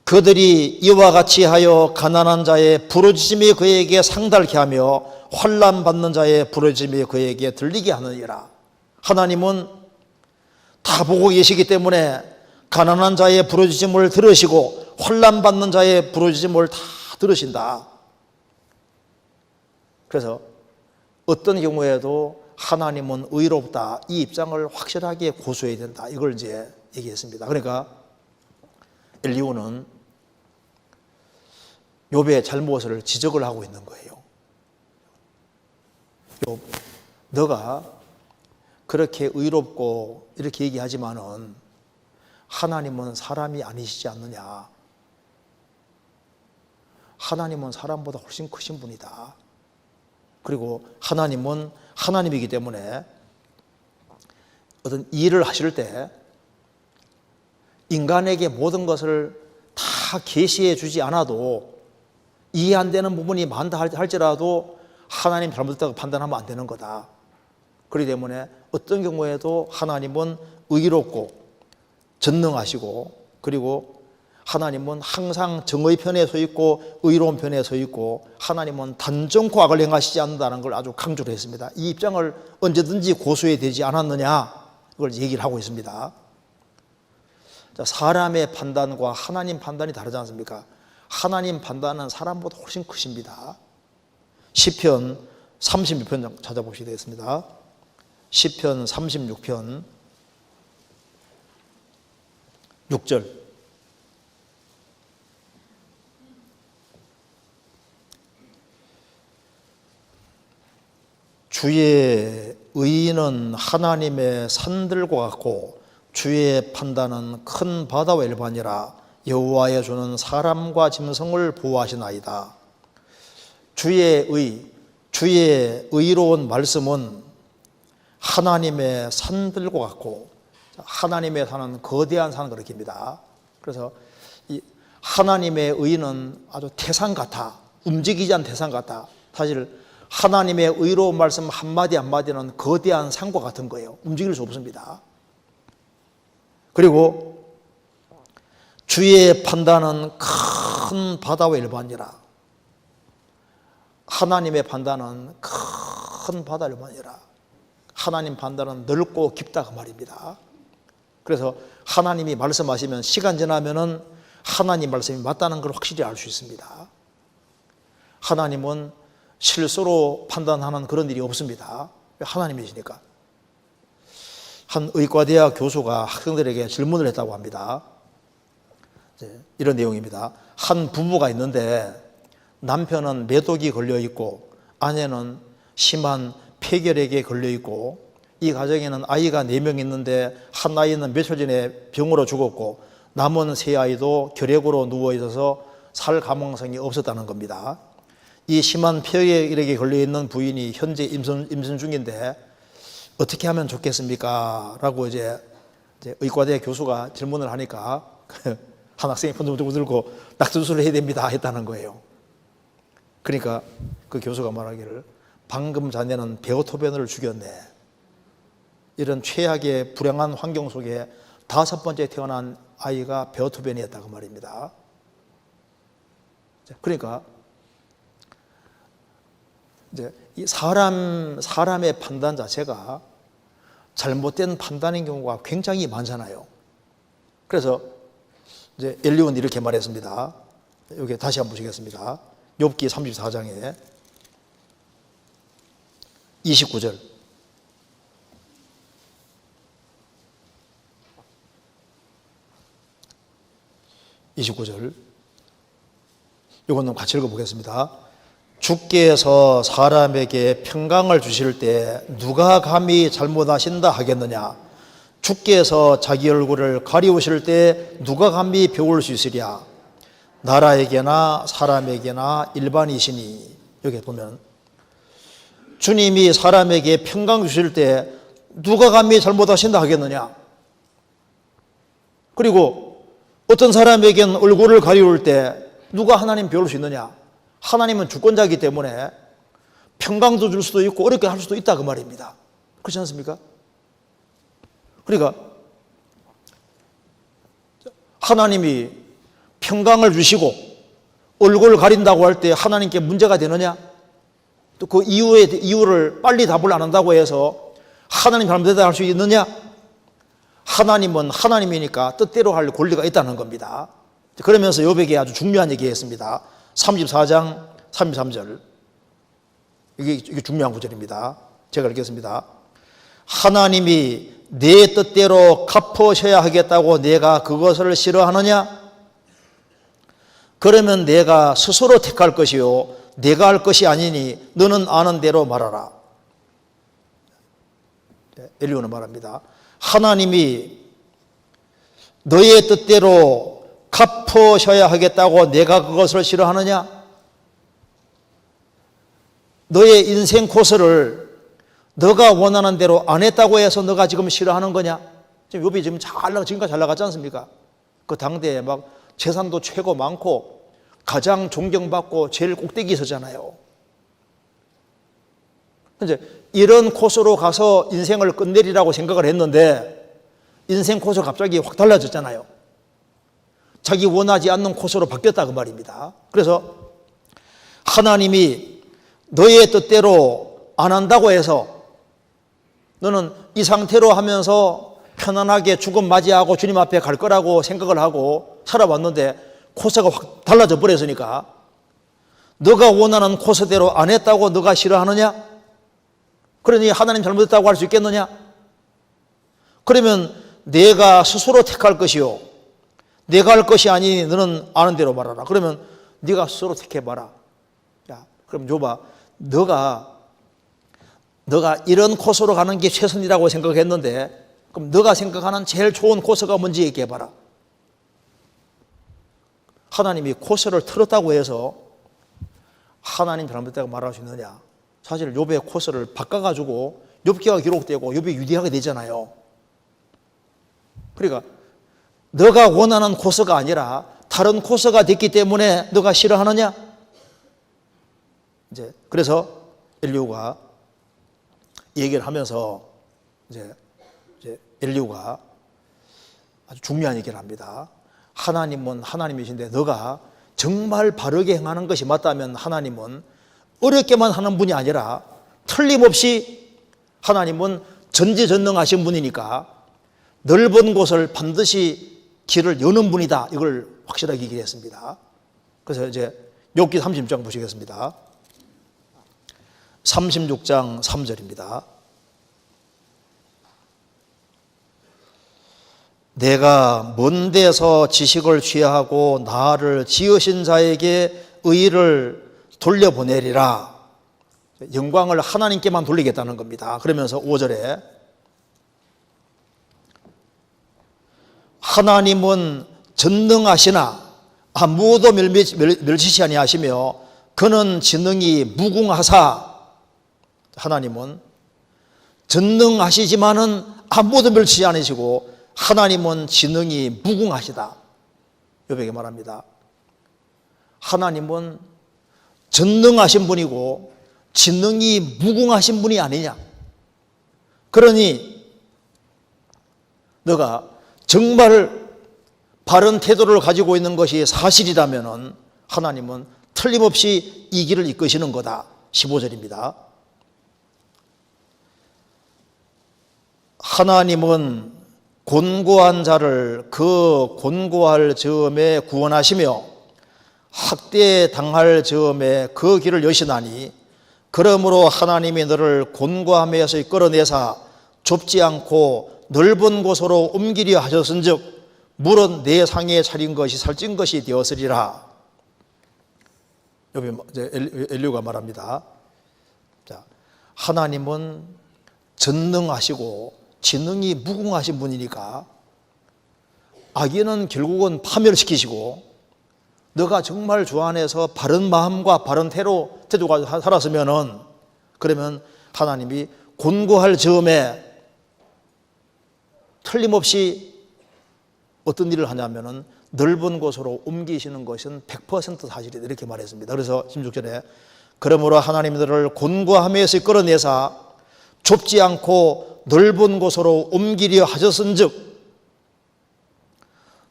그들이 이와 같이 하여 가난한 자의 부르짖음이 그에게 상달케 하며 환난 받는 자의 부르짖음이 그에게 들리게 하느니라. 하나님은 다 보고 계시기 때문에 가난한 자의 부르짖음을 들으시고 환난 받는 자의 부르짖음을 다 들으신다. 그래서 어떤 경우에도 하나님은 의롭다 이 입장을 확실하게 고수해야 된다. 이걸 이제 얘기했습니다. 그러니까 엘리후는 욥의 잘못을 지적을 하고 있는 거예요. 욥, 너가 그렇게 의롭고 이렇게 얘기하지만은 하나님은 사람이 아니시지 않느냐? 하나님은 사람보다 훨씬 크신 분이다. 그리고 하나님은 하나님이기 때문에 어떤 일을 하실 때 인간에게 모든 것을 다 계시해 주지 않아도 이해 안 되는 부분이 많다 할지라도 하나님 잘못했다고 판단하면 안 되는 거다. 그렇기 때문에 어떤 경우에도 하나님은 의롭고 전능하시고 그리고 하나님은 항상 정의 편에 서 있고 의로운 편에 서 있고 하나님은 단정코 악을 행하시지 않는다는 걸 아주 강조를 했습니다. 이 입장을 언제든지 고수해야 되지 않았느냐, 그걸 얘기를 하고 있습니다. 사람의 판단과 하나님 판단이 다르지 않습니까? 하나님 판단은 사람보다 훨씬 크십니다. 시편 36편 찾아보시게 되겠습니다. 시편 36편 6절. 주의 의는 하나님의 산들과 같고 주의 판단은 큰 바다와 일반이라. 여호와의 주는 사람과 짐승을 보호하시나이다. 주의 의로운 말씀은 하나님의 산들과 같고, 하나님의 산은 거대한 산을 가리킵니다. 그래서 이 하나님의 의는 아주 태산 같아, 움직이지 않는 태산 같아. 사실 하나님의 의로운 말씀 한마디 한마디는 거대한 산과 같은 거예요. 움직일 수 없습니다. 그리고 주의 판단은 큰 바다와 일반이라. 하나님의 판단은 큰 바다와 일반이라. 하나님 판단은 넓고 깊다 그 말입니다. 그래서 하나님이 말씀하시면 시간 지나면은 하나님 말씀이 맞다는 걸 확실히 알 수 있습니다. 하나님은 실수로 판단하는 그런 일이 없습니다. 하나님이시니까. 한 의과대학 교수가 학생들에게 질문을 했다고 합니다. 이런 내용입니다. 한 부부가 있는데 남편은 매독이 걸려 있고 아내는 심한 폐결핵에 걸려 있고, 이 가정에는 아이가 4명 있는데 한 아이는 며칠 전에 병으로 죽었고 남은 3아이도 결핵으로 누워 있어서 살 가망성이 없었다는 겁니다. 이 심한 폐결핵에 걸려 있는 부인이 현재 임신 중인데 어떻게 하면 좋겠습니까? 라고 이제 의과대 교수가 질문을 하니까 한 학생이 손을 들고 낙수술을 해야 됩니다 했다는 거예요. 그러니까 그 교수가 말하기를, 방금 자네는 베오토벤을 죽였네. 이런 최악의 불행한 환경 속에 5번째 태어난 아이가 베오토벤이었다 그 말입니다. 그러니까 이제 이 사람의 판단 자체가 잘못된 판단인 경우가 굉장히 많잖아요. 그래서 이제 엘리온이 이렇게 말했습니다. 여기 다시 한번 보시겠습니다. 욥기 34장에 29절. 이거는 같이 읽어보겠습니다. 주께서 사람에게 평강을 주실 때 누가 감히 잘못하신다 하겠느냐? 주께서 자기 얼굴을 가리우실 때 누가 감히 배울 수 있으랴? 나라에게나 사람에게나 일반이시니. 여기 보면 주님이 사람에게 평강 주실 때 누가 감히 잘못하신다 하겠느냐? 그리고 어떤 사람에게는 얼굴을 가리울 때 누가 하나님 배울 수 있느냐? 하나님은 주권자이기 때문에 평강도 줄 수도 있고 어렵게 할 수도 있다 그 말입니다. 그렇지 않습니까? 그러니까 하나님이 평강을 주시고 얼굴을 가린다고 할 때 하나님께 문제가 되느냐? 또 그 이유를 빨리 답을 안 한다고 해서 하나님 잘못되다 할 수 있느냐? 하나님은 하나님이니까 뜻대로 할 권리가 있다는 겁니다. 그러면서 욥에게 아주 중요한 얘기 했습니다. 34장 33절. 이게 중요한 구절입니다. 제가 읽겠습니다. 하나님이 내 뜻대로 갚으셔야 하겠다고 내가 그것을 싫어하느냐? 그러면 내가 스스로 택할 것이요 내가 할 것이 아니니 너는 아는 대로 말하라. 엘리오는 말합니다. 하나님이 너의 뜻대로 갚으셔야 하겠다고 내가 그것을 싫어하느냐? 너의 인생 코스를 너가 원하는 대로 안 했다고 해서 너가 지금 싫어하는 거냐? 지금 욥이 지금까지 잘 나갔지 않습니까? 그 당대에 막 재산도 최고 많고 가장 존경받고 제일 꼭대기에 서잖아요. 이제 이런 코스로 가서 인생을 끝내리라고 생각을 했는데 인생 코스가 갑자기 확 달라졌잖아요. 자기 원하지 않는 코스로 바뀌었다 그 말입니다. 그래서 하나님이 너의 뜻대로 안 한다고 해서 너는 이 상태로 하면서 편안하게 죽음 맞이하고 주님 앞에 갈 거라고 생각을 하고 살아왔는데 코스가 확 달라져 버렸으니까 너가 원하는 코스대로 안 했다고 너가 싫어하느냐? 그러니 하나님 잘못했다고 할 수 있겠느냐? 그러면 내가 스스로 택할 것이요 내가 할 것이 아니니 너는 아는 대로 말하라. 그러면 네가 스스로 택해봐라. 야, 그럼 줘봐. 너가 이런 코스로 가는 게 최선이라고 생각했는데 그럼 너가 생각하는 제일 좋은 코스가 뭔지 얘기해봐라. 하나님이 코스를 틀었다고 해서 하나님 잘못했다고 말할 수 있느냐? 사실 욥의 코스를 바꿔가지고 욥기가 기록되고 욥이 유리하게 되잖아요. 그러니까 너가 원하는 코스가 아니라 다른 코스가 됐기 때문에 너가 싫어하느냐? 이제 그래서 엘리후가 얘기를 하면서 이제 엘리후가 아주 중요한 얘기를 합니다. 하나님은 하나님이신데 너가 정말 바르게 행하는 것이 맞다면 하나님은 어렵게만 하는 분이 아니라 틀림없이 하나님은 전지전능하신 분이니까 넓은 곳을 반드시 길을 여는 분이다. 이걸 확실하게 얘기했습니다. 그래서 이제 욥기 36장 보시겠습니다. 36장 3절입니다. 내가 먼 데서 지식을 취하고 나를 지으신 자에게 의를 돌려보내리라. 영광을 하나님께만 돌리겠다는 겁니다. 그러면서 5절에 하나님은 전능하시나 아무도 멸시치 아니하시며 그는 지능이 무궁하사. 하나님은 전능하시지만은 아무도 멸시치 않으시고 하나님은 지능이 무궁하시다. 욥에게 말합니다. 하나님은 전능하신 분이고 지능이 무궁하신 분이 아니냐. 그러니 너가 정말 바른 태도를 가지고 있는 것이 사실이라면 하나님은 틀림없이 이 길을 이끄시는 거다. 15절입니다. 하나님은 곤고한 자를 그 곤고할 즈음에 구원하시며 학대당할 즈음에 그 길을 여시나니 그러므로 하나님이 너를 곤고함에서 이끌어내사 좁지 않고 넓은 곳으로 옮기려 하셨은즉 물은 내 상에 차린 것이 살찐 것이 되었으리라. 여기 엘리후가 말합니다. 자, 하나님은 전능하시고 지능이 무궁하신 분이니까 악인은 결국은 파멸시키시고 너가 정말 주 안에서 바른 마음과 바른 태도가 살았으면은 그러면 하나님이 곤고할 즈음에 틀림없이 어떤 일을 하냐면은 넓은 곳으로 옮기시는 것은 100% 사실이다. 이렇게 말했습니다. 그래서 16절에 그러므로 하나님이 너를 곤고함에서 끌어내사 좁지 않고 넓은 곳으로 옮기려 하셨은즉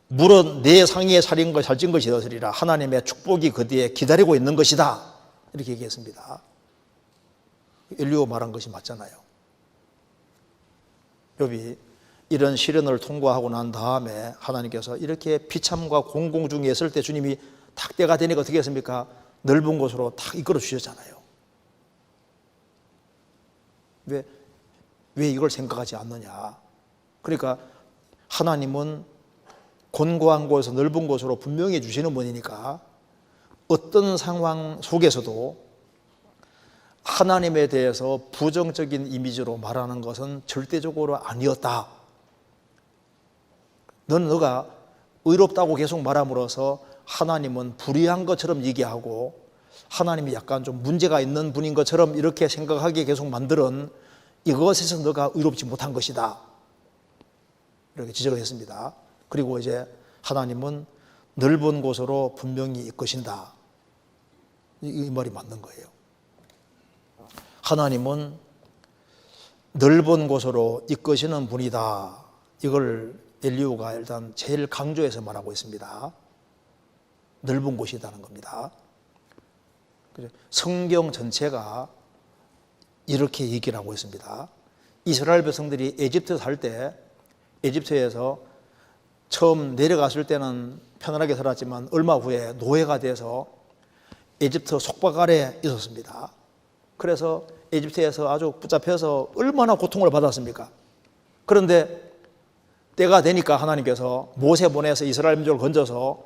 물은 내 상에 살찐 것이 되었으리라. 하나님의 축복이 그 뒤에 기다리고 있는 것이다. 이렇게 얘기했습니다. 엘리후가 말한 것이 맞잖아요. 욥이 이런 시련을 통과하고 난 다음에 하나님께서 이렇게 비참과 공공 중에 있을 때 주님이 탁 때가 되니까 어떻게 했습니까? 넓은 곳으로 탁 이끌어 주셨잖아요. 왜 이걸 생각하지 않느냐? 그러니까 하나님은 곤고한 곳에서 넓은 곳으로 분명히 주시는 분이니까 어떤 상황 속에서도 하나님에 대해서 부정적인 이미지로 말하는 것은 절대적으로 아니었다. 너가 의롭다고 계속 말함으로써 하나님은 불의한 것처럼 얘기하고 하나님이 약간 좀 문제가 있는 분인 것처럼 이렇게 생각하게 계속 만들은 이것에서 너가 의롭지 못한 것이다. 이렇게 지적을 했습니다. 그리고 이제 하나님은 넓은 곳으로 분명히 이끄신다. 이 말이 맞는 거예요. 하나님은 넓은 곳으로 이끄시는 분이다. 이걸 엘리후가 일단 제일 강조해서 말하고 있습니다. 넓은 곳이라는 겁니다. 성경 전체가 이렇게 얘기를 하고 있습니다. 이스라엘 백성들이 에집트 살 때 에집트에서 처음 내려갔을 때는 편안하게 살았지만 얼마 후에 노예가 돼서 에집트 속박 아래 있었습니다. 그래서 에집트에서 아주 붙잡혀서 얼마나 고통을 받았습니까? 그런데 때가 되니까 하나님께서 모세 보내서 이스라엘 민족을 건져서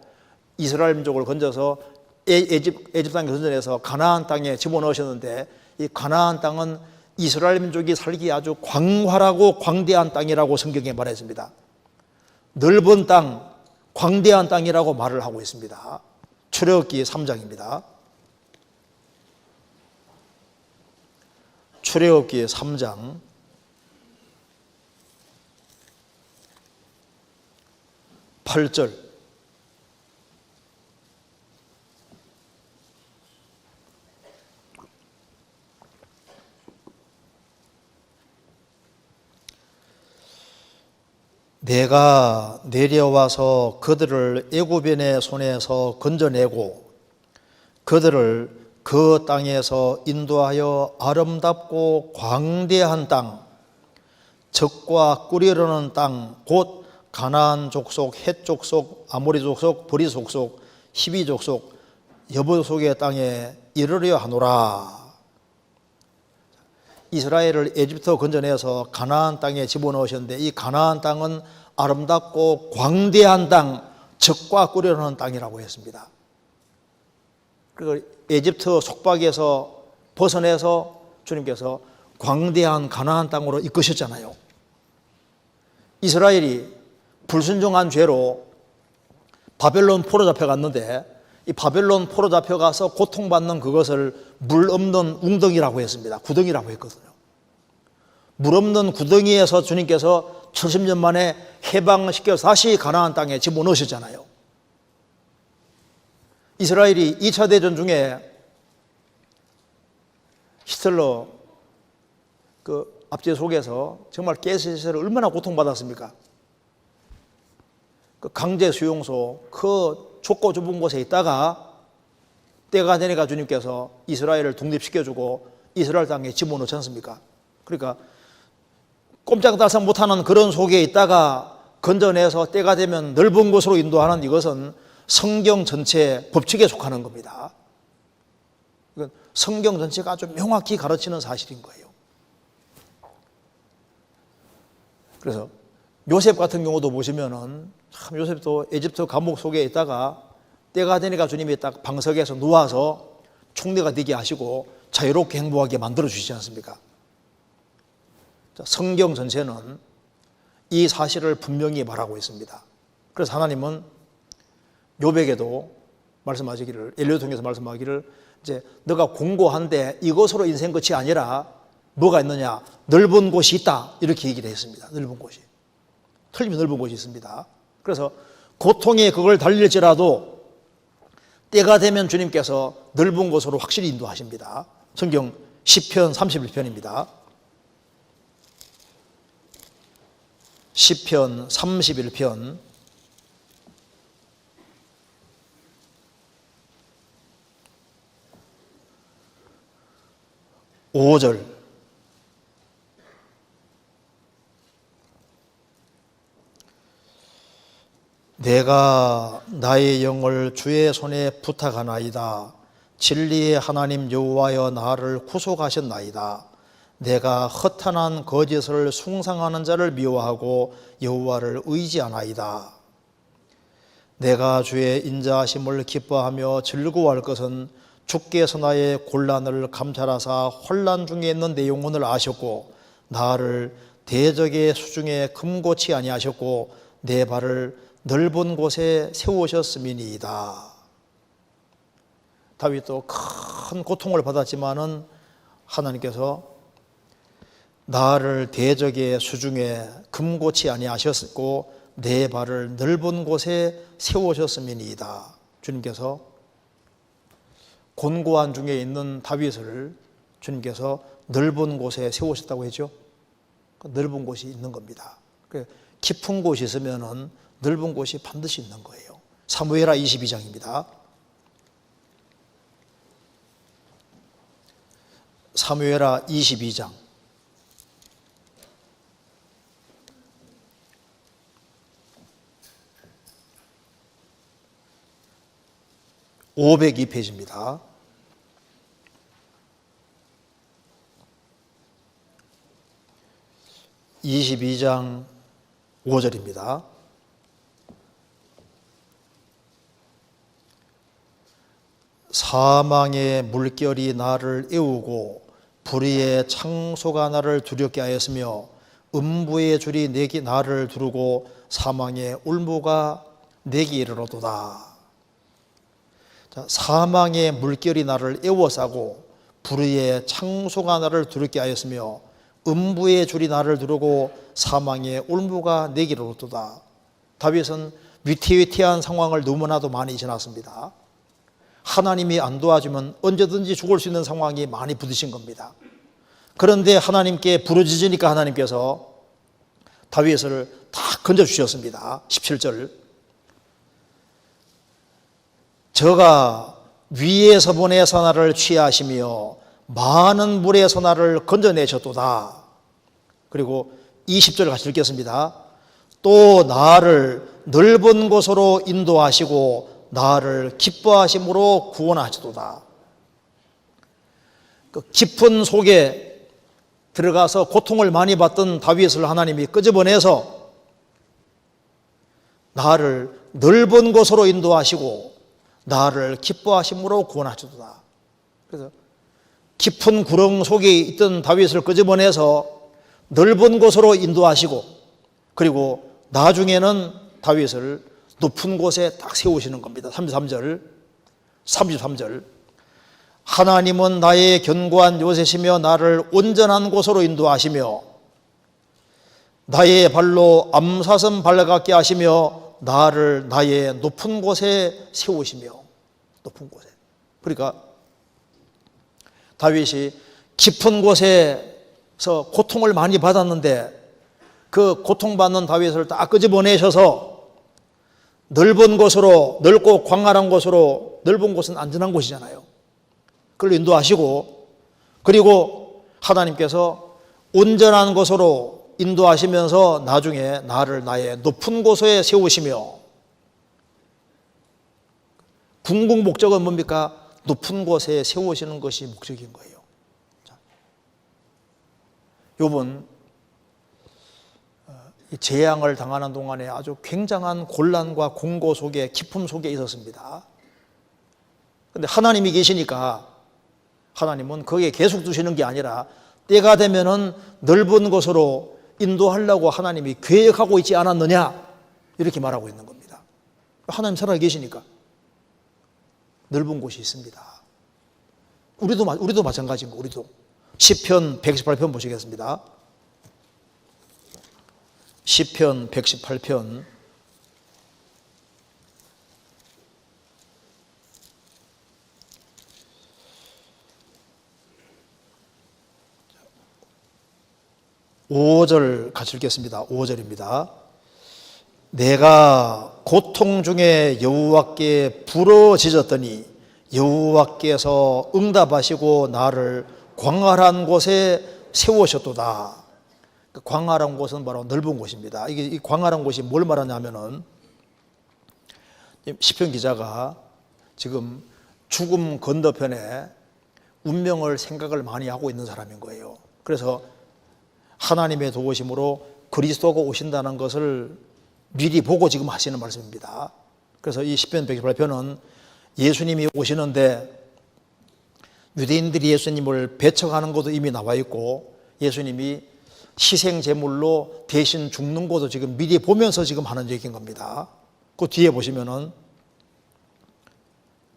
에집트 땅에 건져내서 가나안 땅에 집어넣으셨는데, 이 가나안 땅은 이스라엘 민족이 살기 아주 광활하고 광대한 땅이라고 성경에 말했습니다. 넓은 땅, 광대한 땅이라고 말을 하고 있습니다. 출애굽기 3장입니다. 출애굽기 3장 8절. 내가 내려와서 그들을 애굽인의 손에서 건져내고 그들을 그 땅에서 인도하여 아름답고 광대한 땅, 젖과 꿀이 흐르는 땅, 곧 가나안 족속, 헷 족속, 아모리 족속, 브리 족속, 히비 족속, 여부 족속의 땅에 이르려 하노라. 이스라엘을 에집트 건져내서 가나안 땅에 집어넣으셨는데, 이 가나안 땅은 아름답고 광대한 땅, 젖과 꿀이 흐르는 땅이라고 했습니다. 그리고 에집트 속박에서 벗어내서 주님께서 광대한 가나안 땅으로 이끄셨잖아요. 이스라엘이 불순종한 죄로 바벨론 포로 잡혀갔는데, 이 바벨론 포로 잡혀가서 고통받는 그것을 물 없는 웅덩이라고 했습니다. 구덩이라고 했거든요. 물 없는 구덩이에서 주님께서 70년 만에 해방시켜서 다시 가나안 땅에 집어넣으셨잖아요. 이스라엘이 2차 대전 중에 히틀러 그 압제 속에서 정말 가스시설을 얼마나 고통받았습니까? 그 강제 수용소 그 좁고 좁은 곳에 있다가 때가 되니까 주님께서 이스라엘을 독립시켜주고 이스라엘 땅에 집어넣지 않습니까? 그러니까 꼼짝달싹 못하는 그런 속에 있다가 건져내서 때가 되면 넓은 곳으로 인도하는 이것은 성경 전체 법칙에 속하는 겁니다. 이건 성경 전체가 아주 명확히 가르치는 사실인 거예요. 그래서 요셉 같은 경우도 보시면은 참 요셉도 에집트 감옥 속에 있다가 때가 되니까 주님이 딱 방석에서 누워서 총리가 되게 하시고 자유롭게 행복하게 만들어 주시지 않습니까? 성경 전체는 이 사실을 분명히 말하고 있습니다. 그래서 하나님은 욥에게도 말씀하시기를, 엘리야를 통해서 말씀하기를, 이제 너가 공고한데 이것으로 인생 끝이 아니라 뭐가 있느냐, 넓은 곳이 있다, 이렇게 얘기를 했습니다. 넓은 곳이, 틀림없이 넓은 곳이 있습니다. 그래서 고통에 그걸 달릴지라도 때가 되면 주님께서 넓은 곳으로 확실히 인도하십니다. 성경 시편 31편입니다. 시편 31편 5절. 내가 나의 영을 주의 손에 부탁하나이다. 진리의 하나님 여호와여 나를 구속하셨나이다. 내가 허탄한 거짓을 숭상하는 자를 미워하고 여호와를 의지하나이다. 내가 주의 인자하심을 기뻐하며 즐거워할 것은 주께서 나의 곤란을 감찰하사 혼란 중에 있는 내 영혼을 아셨고 나를 대적의 수중에 금고치 아니하셨고 내 발을 넓은 곳에 세우셨음이니이다. 다윗도 큰 고통을 받았지만은 하나님께서 나를 대적의 수중에 금고치 아니하셨고 내 발을 넓은 곳에 세우셨음이니이다. 주님께서 곤고한 중에 있는 다윗을 주님께서 넓은 곳에 세우셨다고 했죠. 넓은 곳이 있는 겁니다. 깊은 곳이 있으면은 넓은 곳이 반드시 있는 거예요. 사무엘하 22장입니다. 사무엘하 22장 502페이지입니다. (22장) 5절입니다. 사망의 물결이 나를 애우고 불의의 창소가 나를 두렵게 하였으며 음부의 줄이 나를 두르고 사망의 울무가 내게 이르러도다. 자, 사망의 물결이 나를 애워싸고 불의의 창소가 나를 두렵게 하였으며 음부의 줄이 나를 두르고 사망의 울무가 내게 이르러도다. 다윗은 위태위태한 상황을 너무나도 많이 지났습니다. 하나님이 안 도와주면 언제든지 죽을 수 있는 상황이 많이 부딪힌 겁니다. 그런데 하나님께 부르짖으니까 하나님께서 다윗을 다 건져주셨습니다. 17절 저가 위에서 보내서 나를 취하시며 많은 물에서 나를 건져내셨도다. 그리고 20절 같이 읽겠습니다. 또 나를 넓은 곳으로 인도하시고 나를 기뻐하심으로 구원하시도다. 그 깊은 속에 들어가서 고통을 많이 받던 다윗을 하나님이 끄집어내서 나를 넓은 곳으로 인도하시고 나를 기뻐하심으로 구원하시도다. 그래서 깊은 구렁 속에 있던 다윗을 끄집어내서 넓은 곳으로 인도하시고 그리고 나중에는 다윗을 높은 곳에 딱 세우시는 겁니다. 33절 하나님은 나의 견고한 요새시며 나를 온전한 곳으로 인도하시며 나의 발로 암사슴 발같게 하시며 나를 나의 높은 곳에 세우시며 높은 곳에. 그러니까 다윗이 깊은 곳에서 고통을 많이 받았는데 그 고통받는 다윗을 딱 끄집어내셔서 넓은 곳으로, 넓고 광활한 곳으로, 넓은 곳은 안전한 곳이잖아요. 그걸 인도하시고 그리고 하나님께서 온전한 곳으로 인도하시면서 나중에 나를 나의 높은 곳에 세우시며 궁극 목적은 뭡니까? 높은 곳에 세우시는 것이 목적인 거예요. 욥은 재앙을 당하는 동안에 아주 굉장한 곤란과 공고 속에 깊음 속에 있었습니다. 그런데 하나님이 계시니까 하나님은 거기에 계속 두시는 게 아니라 때가 되면은 넓은 곳으로 인도하려고 하나님이 계획하고 있지 않았느냐 이렇게 말하고 있는 겁니다. 하나님 살아 계시니까 넓은 곳이 있습니다. 우리도 마찬가지인 거. 우리도 시편 118편 보시겠습니다. 시편 118편 5절 같이 읽겠습니다. 5절입니다. 내가 고통 중에 여호와께 부르짖었더니 여호와께서 응답하시고 나를 광활한 곳에 세우셨도다. 광활한 곳은 바로 넓은 곳입니다. 이 광활한 곳이 뭘 말하냐면은 시편 기자가 지금 죽음 건너편에 운명을 생각을 많이 하고 있는 사람인 거예요. 그래서 하나님의 도우심으로 그리스도가 오신다는 것을 미리 보고 지금 하시는 말씀입니다. 그래서 이 시편 118편은 예수님이 오시는데 유대인들이 예수님을 배척하는 것도 이미 나와 있고 예수님이 희생 제물로 대신 죽는 것도 지금 미리 보면서 지금 하는 얘기인 겁니다. 그 뒤에 보시면은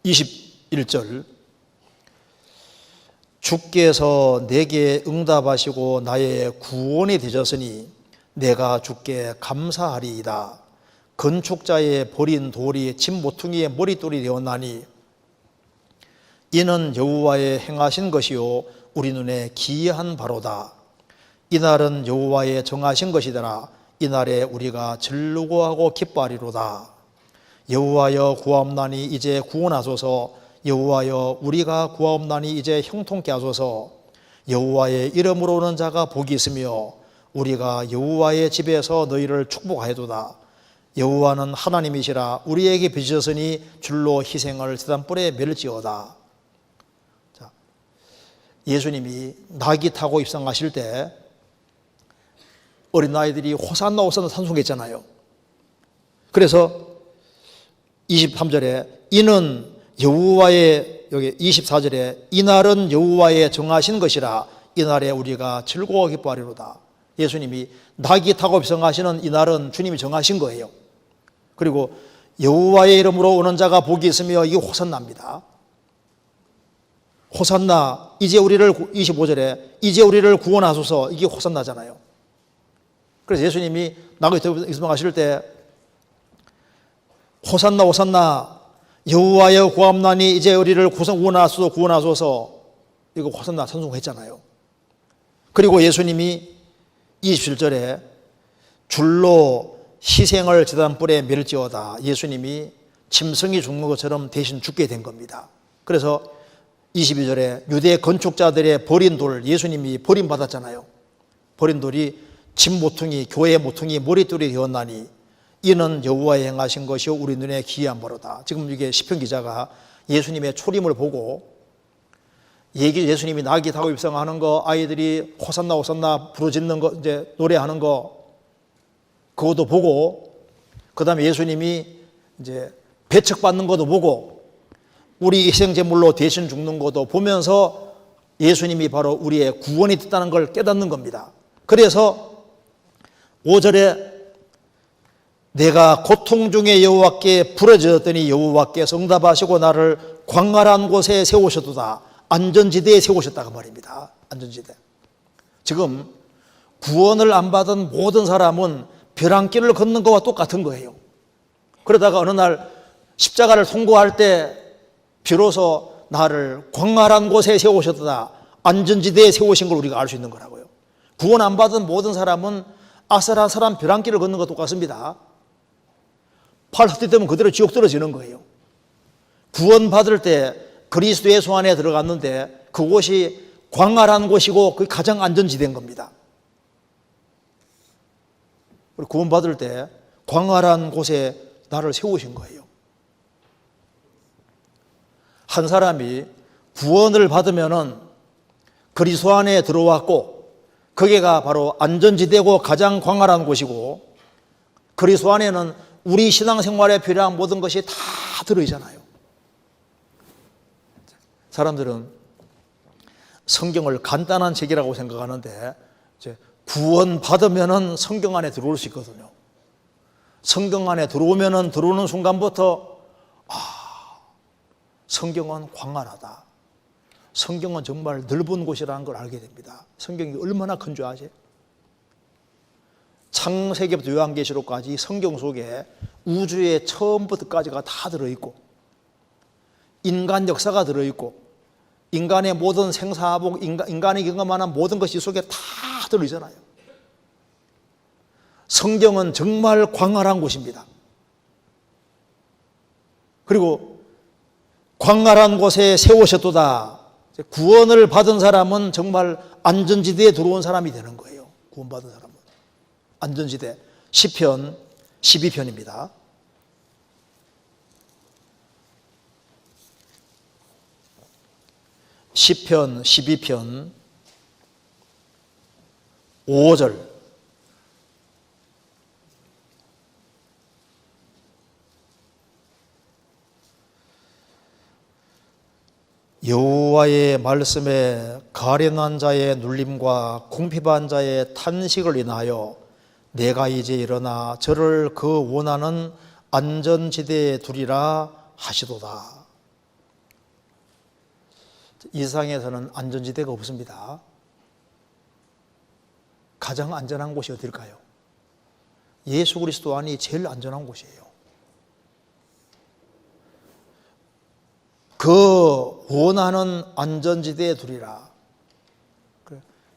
21절 주께서 내게 응답하시고 나의 구원이 되셨으니 내가 주께 감사하리이다. 건축자의 버린 돌이 집 모퉁이의 머릿돌이 되었나니 이는 여호와의 행하신 것이요 우리 눈에 기이한 바로다. 이날은 여호와의 정하신 것이더라. 이날에 우리가 즐거워하고 기뻐하리로다. 여호와여 구하옵나니 이제 구원하소서. 여호와여 우리가 구하옵나니 이제 형통케 하소서. 여호와의 이름으로 오는 자가 복이 있으며 우리가 여호와의 집에서 너희를 축복하여도다. 여호와는 하나님이시라. 우리에게 빚으셨으니 줄로 희생을 제단불에 멸지어다. 자, 예수님이 낙이 타고 입성하실 때 어린아이들이 호산나 호산나 찬송했잖아요. 그래서 23절에 이는 여호와의, 여기 24절에 이날은 여호와의 정하신 것이라. 이날에 우리가 즐거워 기뻐하리로다. 예수님이 낙이 타고 입성하시는 이날은 주님이 정하신 거예요. 그리고 여호와의 이름으로 오는 자가 복이 있으며, 이게 호산나입니다. 호산나, 이제 우리를, 25절에 이제 우리를 구원하소서, 이게 호산나잖아요. 그래서 예수님이 낙이 타고 입성하실 때 호산나 호산나 여호와여 구함나니 이제 우리를 구원하소서 구원하소서, 이거 호산나 찬송했잖아요. 그리고 예수님이 27절에 줄로 희생을 제단불에 멸지어다. 예수님이 짐승이 죽는 것처럼 대신 죽게 된 겁니다. 그래서 22절에 유대 건축자들의 버린 돌, 예수님이 버림받았잖아요. 버린 돌이 집 모퉁이, 교회의 모퉁이, 머릿돌이 되었나니 이는 여호와의 행하신 것이요 우리 눈에 기이한 바로다. 지금 이게 시편 기자가 예수님의 초림을 보고 예수님이 낙이 타고 입성하는 거, 아이들이 호산나 호산나 부르짖는 거, 이제 노래하는 거, 그것도 보고, 그 다음에 예수님이 이제 배척받는 것도 보고, 우리 희생제물로 대신 죽는 것도 보면서 예수님이 바로 우리의 구원이 됐다는 걸 깨닫는 겁니다. 그래서 5절에 내가 고통 중에 여호와께 부르짖었더니 여호와께서 응답하시고 나를 광활한 곳에 세우셨도다. 안전지대에 세우셨다고 말입니다. 안전지대. 지금 구원을 안 받은 모든 사람은 벼랑길을 걷는 것과 똑같은 거예요. 그러다가 어느 날 십자가를 통과할 때 비로소 나를 광활한 곳에 세우셨다, 안전지대에 세우신 걸 우리가 알 수 있는 거라고요. 구원 안 받은 모든 사람은 아슬아슬한 벼랑길을 걷는 것과 똑같습니다. 팔 헛디디면 그대로 지옥 떨어지는 거예요. 구원 받을 때 그리스도 예수 안에 들어갔는데 그곳이 광활한 곳이고 그게 가장 안전지대인 겁니다. 구원 받을 때 광활한 곳에 나를 세우신 거예요. 한 사람이 구원을 받으면은 그리스도 안에 들어왔고 거기가 바로 안전지대고 가장 광활한 곳이고, 그리스도 안에는 우리 신앙생활에 필요한 모든 것이 다 들어있잖아요. 사람들은 성경을 간단한 책이라고 생각하는데 이제 구원 받으면은 성경 안에 들어올 수 있거든요. 성경 안에 들어오면은 들어오는 순간부터 성경은 광활하다. 성경은 정말 넓은 곳이라는 걸 알게 됩니다. 성경이 얼마나 큰 줄 아세요? 창세기부터 요한계시록까지 성경 속에 우주의 처음부터까지가 다 들어있고, 인간 역사가 들어있고, 인간의 모든 생사복, 인간이 경험하는 모든 것이 속에 다 들어있잖아요. 성경은 정말 광활한 곳입니다. 그리고 광활한 곳에 세우셨도다. 구원을 받은 사람은 정말 안전지대에 들어온 사람이 되는 거예요. 구원받은 사람은. 안전지대. 시편 12편입니다. 시편 12편 5절. 여호와의 말씀에 가련한 자의 눌림과 궁핍한 자의 탄식을 인하여 내가 이제 일어나 저를 그 원하는 안전지대에 두리라 하시도다. 이 세상에서는 안전지대가 없습니다. 가장 안전한 곳이 어딜까요? 예수 그리스도 안이 제일 안전한 곳이에요. 그 원하는 안전지대에 두리라.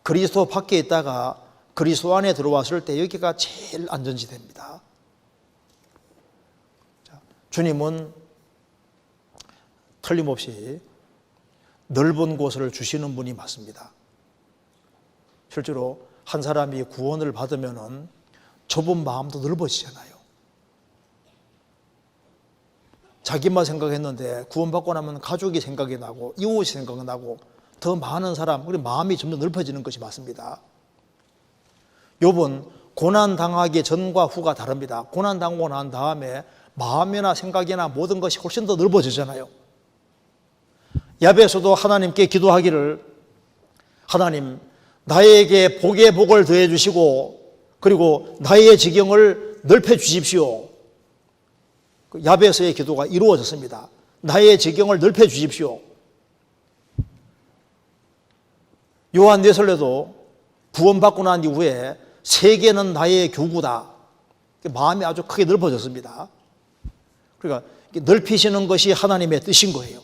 그리스도 밖에 있다가 그리스도 안에 들어왔을 때 여기가 제일 안전지대입니다. 주님은 틀림없이 넓은 곳을 주시는 분이 맞습니다. 실제로 한 사람이 구원을 받으면은 좁은 마음도 넓어지잖아요. 자기만 생각했는데 구원받고 나면 가족이 생각이 나고 이웃이 생각이 나고 더 많은 사람, 그리고 마음이 점점 넓어지는 것이 맞습니다. 욥은 고난당하기 전과 후가 다릅니다. 고난당하고 난 다음에 마음이나 생각이나 모든 것이 훨씬 더 넓어지잖아요. 야베스도 하나님께 기도하기를, 하나님 나에게 복의 복을 더해 주시고 그리고 나의 지경을 넓혀 주십시오. 야베스의 기도가 이루어졌습니다. 나의 지경을 넓혀 주십시오. 요한 뇌설레도 구원받고 난 이후에 세계는 나의 교구다. 마음이 아주 크게 넓어졌습니다. 그러니까 넓히시는 것이 하나님의 뜻인 거예요.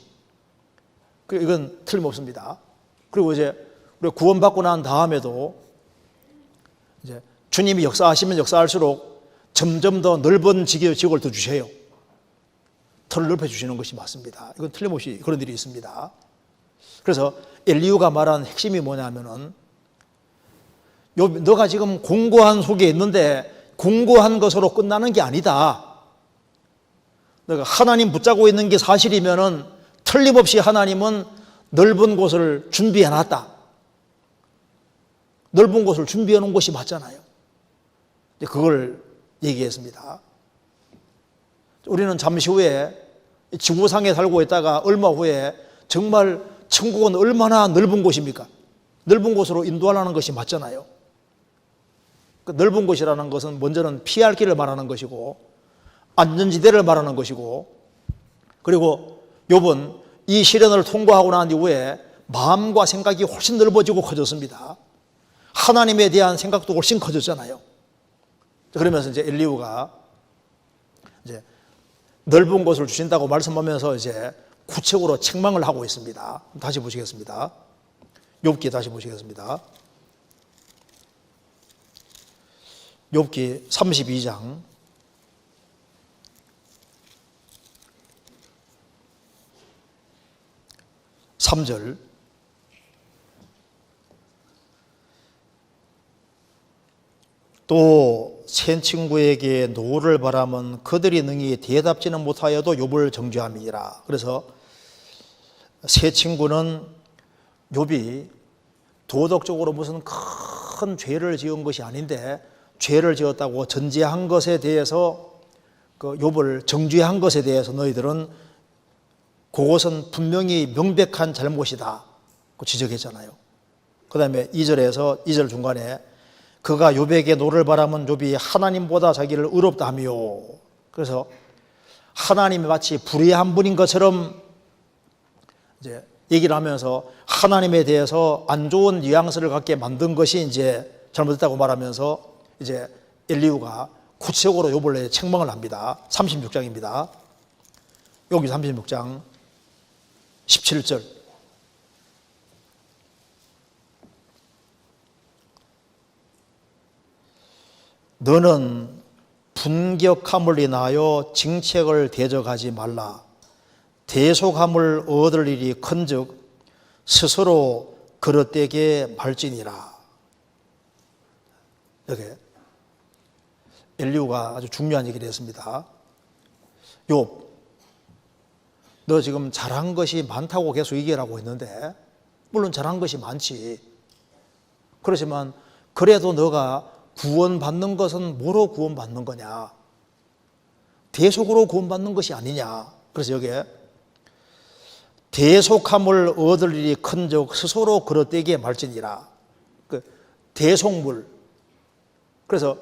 이건 틀림없습니다. 그리고 이제 우리가 구원받고 난 다음에도 이제 주님이 역사하시면 역사할수록 점점 더 넓은 지역을 더 주셔요. 털을 넓혀주시는 것이 맞습니다. 이건 틀림없이 그런 일이 있습니다. 그래서 엘리후가 말한 핵심이 뭐냐면은, 너가 지금 공고한 속에 있는데 공고한 것으로 끝나는 게 아니다. 너가 하나님 붙잡고 있는 게 사실이면은 틀림없이 하나님은 넓은 곳을 준비해 놨다. 넓은 곳을 준비해 놓은 것이 맞잖아요. 그걸 얘기했습니다. 우리는 잠시 후에 지구상에 살고 있다가 얼마 후에 정말 천국은 얼마나 넓은 곳입니까? 넓은 곳으로 인도하라는 것이 맞잖아요. 그 넓은 곳이라는 것은 먼저는 피할 길을 말하는 것이고 안전지대를 말하는 것이고, 그리고 욥은 이 시련을 통과하고 난 이후에 마음과 생각이 훨씬 넓어지고 커졌습니다. 하나님에 대한 생각도 훨씬 커졌잖아요. 그러면서 이제 엘리후가 이제 넓은 곳을 주신다고 말씀하면서 이제 구체적으로 책망을 하고 있습니다. 다시 보시겠습니다. 욥기 다시 보시겠습니다. 욥기 32장 3절. 또 새 친구에게 노를 바라면 그들이 능히 대답지는 못하여도 욥을 정죄함이니라. 그래서 새 친구는 욥이 도덕적으로 무슨 큰 죄를 지은 것이 아닌데 죄를 지었다고 전제한 것에 대해서, 그 욥을 정죄한 것에 대해서 너희들은 그것은 분명히 명백한 잘못이다 그 지적했잖아요. 그 다음에 2절 중간에 그가 욥에게 노를 바라면 욥이 하나님보다 자기를 의롭다 하며, 그래서 하나님이 마치 불의한 분인 것처럼 이제 얘기를 하면서 하나님에 대해서 안 좋은 뉘앙스를 갖게 만든 것이 이제 잘못했다고 말하면서 이제 엘리후가 구체적으로 욥을 책망을 합니다. 36장입니다. 여기 36장 17절. 너는 분격함을 인하여 징책을 대적하지 말라. 대속함을 얻을 일이 큰즉 스스로 그릇되게 말지니라. 이렇게 엘리후가 아주 중요한 얘기를 했습니다. 욥, 너 지금 잘한 것이 많다고 계속 얘기하고 있는데, 물론 잘한 것이 많지. 그렇지만 그래도 너가 구원받는 것은 뭐로 구원받는 거냐? 대속으로 구원받는 것이 아니냐? 그래서 여기에 대속함을 얻을 일이 큰즉 스스로 그릇되게 말지니라. 그 대속물. 그래서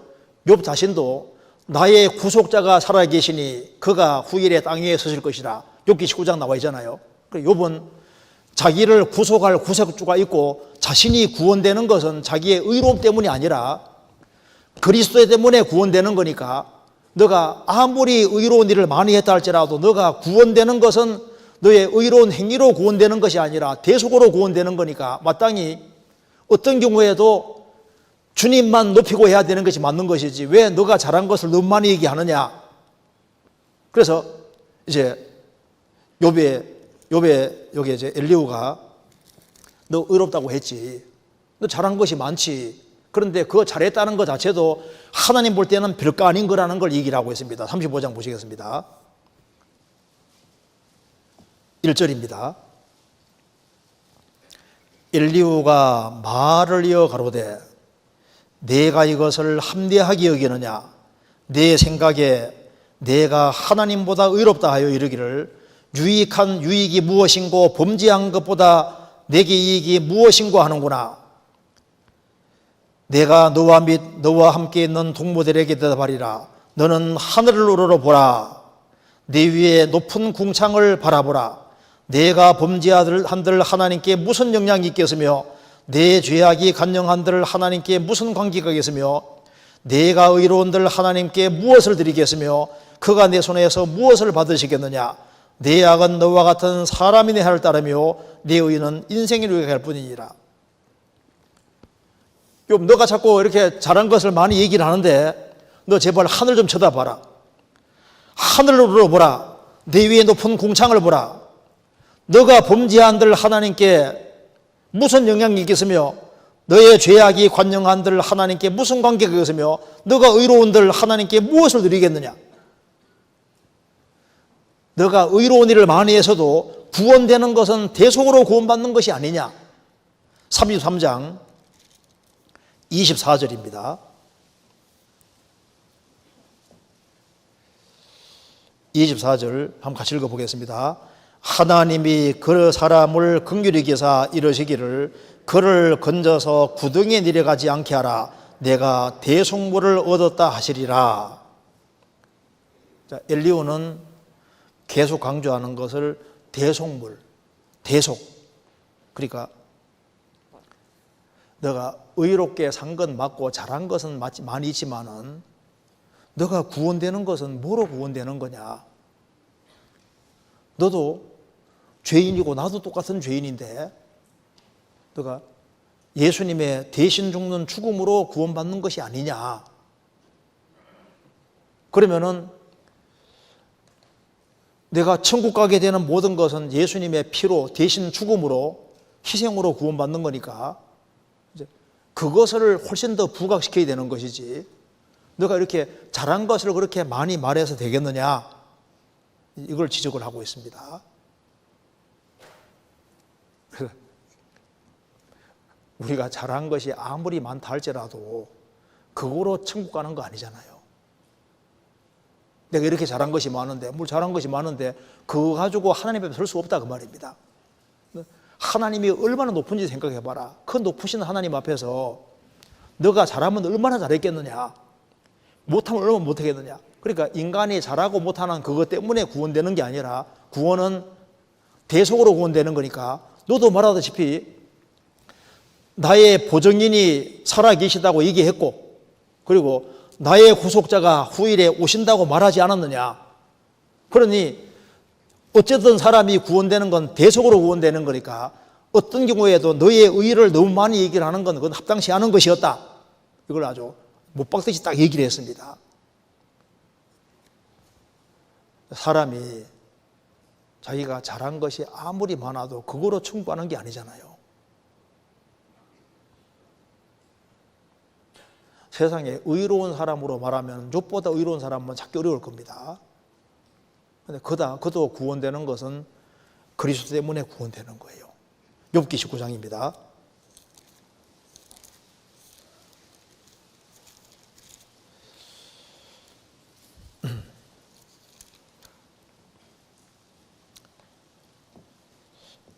욥 자신도 나의 구속자가 살아계시니 그가 후일에 땅 위에 서실 것이라. 욥기 19장 나와 있잖아요. 욥은 자기를 구속할 구속주가 있고 자신이 구원되는 것은 자기의 의로움 때문이 아니라 그리스도 때문에 구원되는 거니까, 너가 아무리 의로운 일을 많이 했다 할지라도 너가 구원되는 것은 너의 의로운 행위로 구원되는 것이 아니라 대속으로 구원되는 거니까 마땅히 어떤 경우에도 주님만 높이고 해야 되는 것이 맞는 것이지 왜 너가 잘한 것을 너무 많이 얘기하느냐. 그래서 이제 욥에 여기 이제 엘리후가 너 의롭다고 했지. 너 잘한 것이 많지. 그런데 그거 잘했다는 것 자체도 하나님 볼 때는 별거 아닌 거라는 걸 얘기를 하고 있습니다. 35장 보시겠습니다. 1절입니다. 엘리후가 말을 이어 가로되 내가 이것을 합리하게 여기느냐, 내 생각에 내가 하나님보다 의롭다 하여 이르기를 유익한 유익이 무엇인고 범죄한 것보다 내게 이익이 무엇인고 하는구나. 내가 너와 및 너와 함께 있는 동무들에게 대답하리라. 너는 하늘을 우러러보라. 내 위에 높은 궁창을 바라보라. 내가 범죄한들 하나님께 무슨 영향이 있겠으며 내 죄악이 간영한들 하나님께 무슨 관계가 있겠으며 내가 의로운들 하나님께 무엇을 드리겠으며 그가 내 손에서 무엇을 받으시겠느냐. 내 악은 너와 같은 사람이 내 할을 따르며 내 의는 인생이 누게 할 뿐이니라. 너가 자꾸 이렇게 잘한 것을 많이 얘기를 하는데 너 제발 하늘 좀 쳐다봐라. 하늘을 우러보라. 내 위에 높은 궁창을 보라. 너가 범죄한들 하나님께 무슨 영향이 있겠으며 너의 죄악이 관영한들 하나님께 무슨 관계가 있겠으며 너가 의로운들 하나님께 무엇을 드리겠느냐. 너가 의로운 일을 많이 해서도 구원되는 것은 대속으로 구원받는 것이 아니냐. 33장 24절입니다. 24절 한번 같이 읽어보겠습니다. 하나님이 그 사람을 긍휼히 여기사 이르시기를 그를 건져서 구덩이에 내려가지 않게 하라. 내가 대속물을 얻었다 하시리라. 자, 엘리후는 계속 강조하는 것을 대속물, 대속. 그러니까 너가 의롭게 산 건 맞고 잘한 것은 많이 있지만은 너가 구원되는 것은 뭐로 구원되는 거냐? 너도 죄인이고 나도 똑같은 죄인인데 너가 예수님의 대신 죽는 죽음으로 구원받는 것이 아니냐? 그러면은 내가 천국 가게 되는 모든 것은 예수님의 피로 대신 죽음으로 희생으로 구원받는 거니까 이제 그것을 훨씬 더 부각시켜야 되는 것이지. 너가 이렇게 잘한 것을 그렇게 많이 말해서 되겠느냐? 이걸 지적을 하고 있습니다. 우리가 잘한 것이 아무리 많다 할지라도 그거로 천국 가는 거 아니잖아요. 내가 이렇게 잘한 것이 많은데, 뭘 잘한 것이 많은데 그거 가지고 하나님 앞에 설 수 없다 그 말입니다. 하나님이 얼마나 높은지 생각해봐라. 그 높으신 하나님 앞에서 너가 잘하면 얼마나 잘했겠느냐, 못하면 얼마나 못하겠느냐. 그러니까 인간이 잘하고 못하는 그것 때문에 구원되는 게 아니라 구원은 대속으로 구원되는 거니까 너도 말하다시피 나의 보증인이 살아계시다고 얘기했고 그리고 나의 구속자가 후일에 오신다고 말하지 않았느냐. 그러니 어쨌든 사람이 구원되는 건 대속으로 구원되는 거니까 어떤 경우에도 너의 의를 너무 많이 얘기를 하는 건 그건 합당치 않은 것이었다. 이걸 아주 못 박듯이 딱 얘기를 했습니다. 사람이 자기가 잘한 것이 아무리 많아도 그거로 충분한 게 아니잖아요. 세상에 의로운 사람으로 말하면 욥보다 의로운 사람은 찾기 어려울 겁니다. 근데 그도 구원되는 것은 그리스도 때문에 구원되는 거예요. 욥기 19장입니다.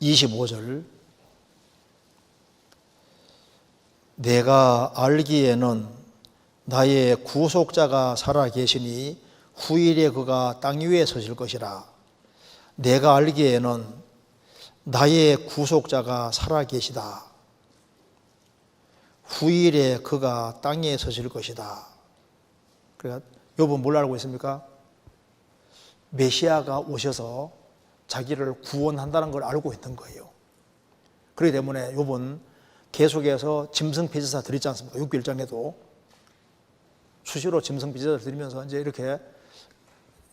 (25절) 내가 알기에는 나의 구속자가 살아계시니 후일에 그가 땅 위에 서실 것이라. 내가 알기에는 나의 구속자가 살아계시다. 후일에 그가 땅에 서실 것이다. 그러니까 욥은 뭘 알고 있습니까? 메시아가 오셔서 자기를 구원한다는 걸 알고 있는 거예요. 그렇기 때문에 욥은 계속해서 짐승폐제사 드리지 않습니까? 6기 1장에도 수시로 짐승폐제사를 드리면서 이제 이렇게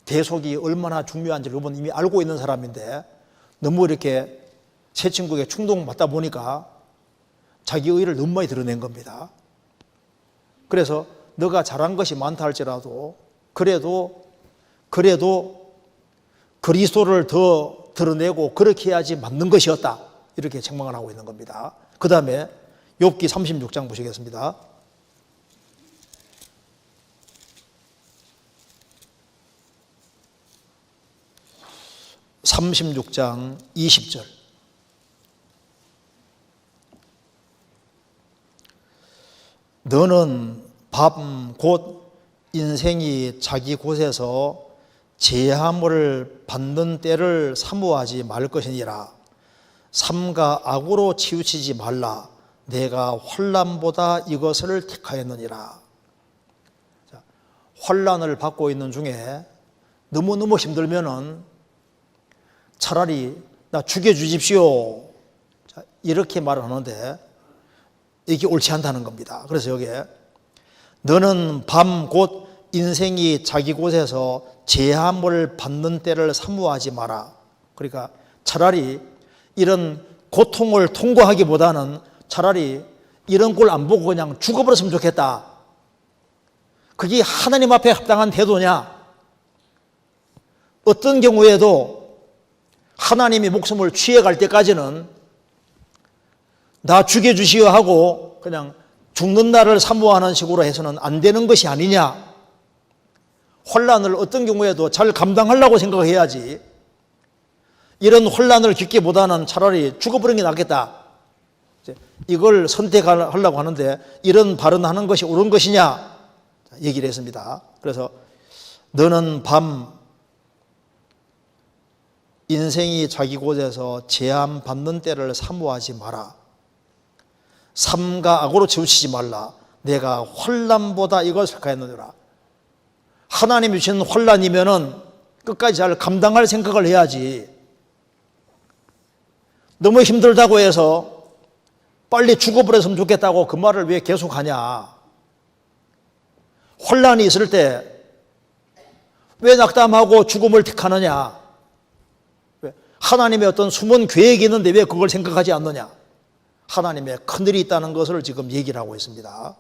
대속이 얼마나 중요한지 욥은 이미 알고 있는 사람인데 너무 이렇게 새 친구에게 충동받다 보니까 자기 의를 너무 많이 드러낸 겁니다. 그래서 너가 잘한 것이 많다 할지라도 그래도 그리스도를 더 드러내고 그렇게 해야지 맞는 것이었다, 이렇게 책망을 하고 있는 겁니다. 그 다음에 욥기 36장 보시겠습니다. 36장 20절. 너는 밤 곧 인생이 자기 곳에서 제함을 받는 때를 사모하지 말 것이니라. 삼가 악으로 치우치지 말라. 내가 환난보다 이것을 택하였느니라. 환난을 받고 있는 중에 너무너무 힘들면은 차라리 나 죽여주십시오, 이렇게 말을 하는데 이게 옳지 않다는 겁니다. 그래서 여기에 너는 밤 곧 인생이 자기 곳에서 제함을 받는 때를 사모하지 마라. 그러니까 차라리 이런 고통을 통과하기보다는 차라리 이런 걸 안 보고 그냥 죽어버렸으면 좋겠다. 그게 하나님 앞에 합당한 태도냐? 어떤 경우에도 하나님이 목숨을 취해갈 때까지는 나 죽여주시오 하고 그냥 죽는 날을 사모하는 식으로 해서는 안 되는 것이 아니냐. 혼란을 어떤 경우에도 잘 감당하려고 생각해야지, 이런 혼란을 겪기보다는 차라리 죽어버리는 게 낫겠다, 이걸 선택하려고 하는데 이런 발언하는 것이 옳은 것이냐 얘기를 했습니다. 그래서 너는 밤 인생이 자기 곳에서 제한 받는 때를 사모하지 마라. 삼가 악으로 치우치지 말라. 내가 환난보다 이걸 택하였느니라. 하나님이 주신 환난이면은 끝까지 잘 감당할 생각을 해야지, 너무 힘들다고 해서 빨리 죽어버렸으면 좋겠다고 그 말을 왜 계속하냐. 환난이 있을 때 왜 낙담하고 죽음을 택하느냐. 하나님의 어떤 숨은 계획이 있는데 왜 그걸 생각하지 않느냐. 하나님의 큰일이 있다는 것을 지금 얘기를 하고 있습니다.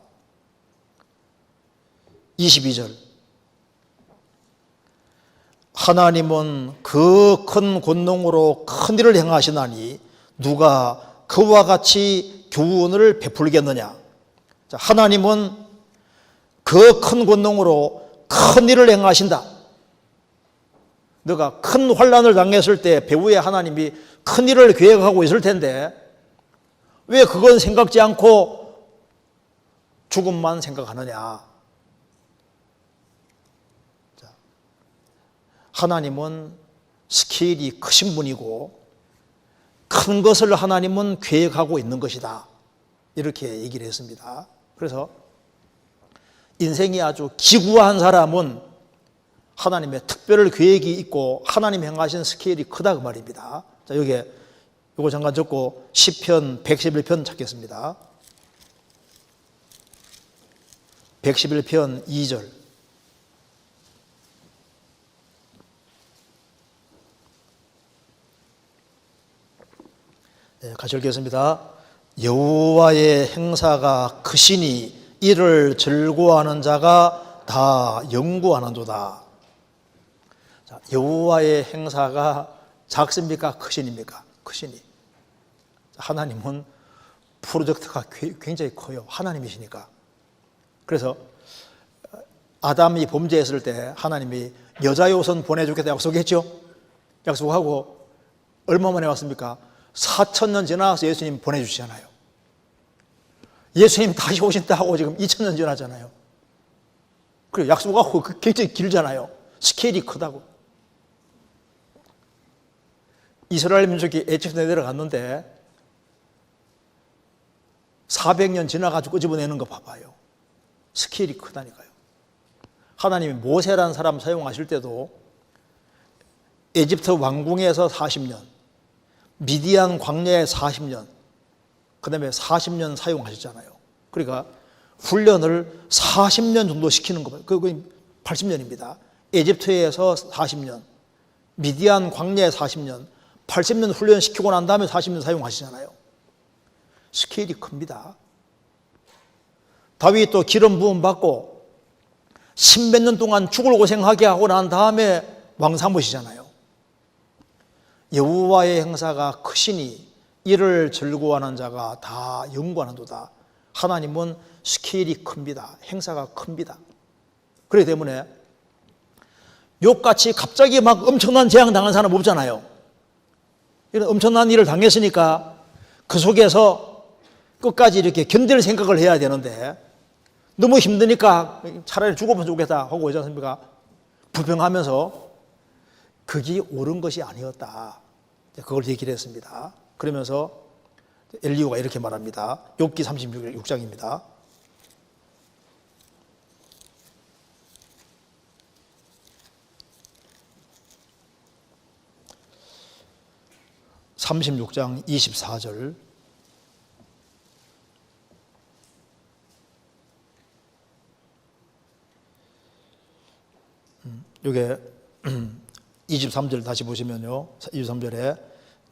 22절. 하나님은 그 큰 권능으로 큰일을 행하시나니 누가 그와 같이 교훈을 베풀겠느냐. 하나님은 그 큰 권능으로 큰일을 행하신다. 너가 큰 환난을 당했을 때 배후에 하나님이 큰일을 계획하고 있을 텐데 왜 그건 생각지 않고 죽음만 생각하느냐. 하나님은 스케일이 크신 분이고 큰 것을 하나님은 계획하고 있는 것이다, 이렇게 얘기를 했습니다. 그래서 인생이 아주 기구한 사람은 하나님의 특별 계획이 있고 하나님 행하신 스케일이 크다, 그 말입니다. 자, 여기에 이거 잠깐 적고 시편 111편 찾겠습니다. 111편 2절. 네, 같이 읽겠습니다. 여호와의 행사가 크시니 이를 즐거워하는 자가 다 영구하는도다. 자, 여호와의 행사가 작습니까? 크신입니까? 크시니. 하나님은 프로젝트가 굉장히 커요. 하나님이시니까. 그래서 아담이 범죄했을 때 하나님이 여자의 옷은 보내주겠다 약속했죠. 약속하고 얼마 만에 왔습니까? 4,000년 지나서 예수님 보내주시잖아요. 예수님 다시 오신다고 지금 2,000년 지나잖아요. 그리고 약속하고 굉장히 길잖아요. 스케일이 크다고. 이스라엘 민족이 애굽에 내려갔는데 400년 지나가지고 끄집어내는 거 봐봐요. 스케일이 크다니까요. 하나님이 모세라는 사람 사용하실 때도 에집트 왕궁에서 40년, 미디안 광야에 40년, 그 다음에 40년 사용하셨잖아요. 그러니까 훈련을 40년 정도 시키는 거 봐요. 그게 80년입니다. 에집트에서 40년, 미디안 광야에 40년, 80년 훈련시키고 난 다음에 40년 사용하시잖아요. 스케일이 큽니다. 다윗도 기름 부음 받고 십몇 년 동안 죽을 고생하게 하고 난 다음에 왕 삼으시잖아요. 여호와의 행사가 크시니 이를 즐거워하는 자가 다 영광하도다. 하나님은 스케일이 큽니다. 행사가 큽니다. 그렇기 때문에 욥같이 갑자기 막 엄청난 재앙 당한 사람 없잖아요. 이런 엄청난 일을 당했으니까 그 속에서 끝까지 이렇게 견딜 생각을 해야 되는데 너무 힘드니까 차라리 죽어보면 좋겠다 하고 그러지 않습니까? 불평하면서 그게 옳은 것이 아니었다. 그걸 얘기를 했습니다. 그러면서 엘리후가 이렇게 말합니다. 욥기 36장입니다. (36장) 24절. 이게 23절 다시 보시면요. 23절에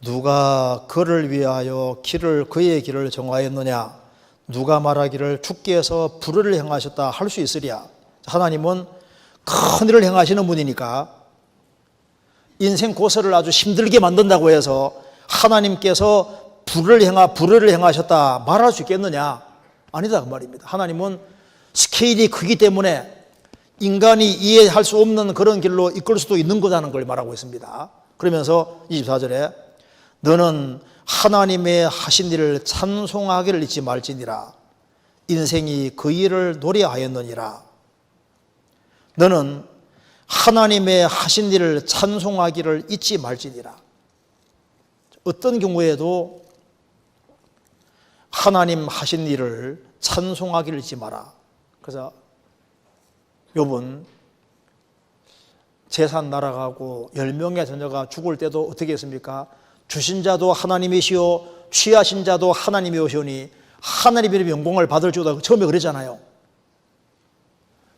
누가 그를 위하여 그의 길을 정하였느냐? 누가 말하기를 주께서 불의를 행하셨다 할 수 있으랴? 하나님은 큰 일을 행하시는 분이니까 인생 고서를 아주 힘들게 만든다고 해서 하나님께서 불의를 행하셨다 말할 수 있겠느냐? 아니다 그 말입니다. 하나님은 스케일이 크기 때문에 인간이 이해할 수 없는 그런 길로 이끌 수도 있는 거라는 걸 말하고 있습니다. 그러면서 24절에 너는 하나님의 하신 일을 찬송하기를 잊지 말지니라. 인생이 그 일을 노래하였느니라. 너는 하나님의 하신 일을 찬송하기를 잊지 말지니라. 어떤 경우에도 하나님 하신 일을 찬송하기를 잊지 마라. 그래서 욥은 재산 날아가고 10명의 자녀가 죽을 때도 어떻게 했습니까? 주신 자도 하나님이시오 취하신 자도 하나님이오시오니 하나님의 영광을 받을 줄다. 처음에 그랬잖아요.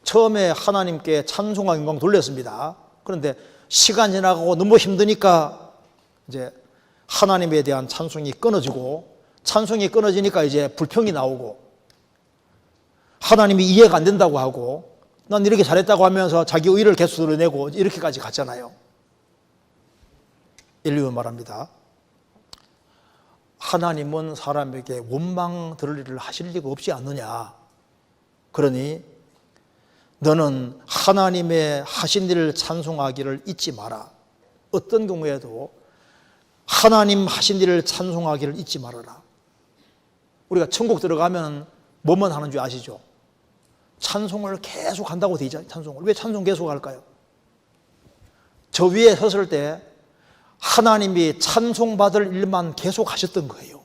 처음에 하나님께 찬송과 영광 돌렸습니다. 그런데 시간 지나가고 너무 힘드니까 이제 하나님에 대한 찬송이 끊어지고, 찬송이 끊어지니까 이제 불평이 나오고 하나님이 이해가 안 된다고 하고 난 이렇게 잘했다고 하면서 자기 의의를 계속 드러내고 이렇게까지 갔잖아요. 엘리후 말합니다. 하나님은 사람에게 원망 들을 일을 하실 리가 없지 않느냐. 그러니 너는 하나님의 하신 일을 찬송하기를 잊지 마라. 어떤 경우에도 하나님 하신 일을 찬송하기를 잊지 말아라. 우리가 천국 들어가면 뭐만 하는 줄 아시죠? 찬송을 계속 한다고 되어 있잖아요. 찬송을. 왜 찬송 계속 할까요? 저 위에 섰을 때 하나님이 찬송받을 일만 계속 하셨던 거예요.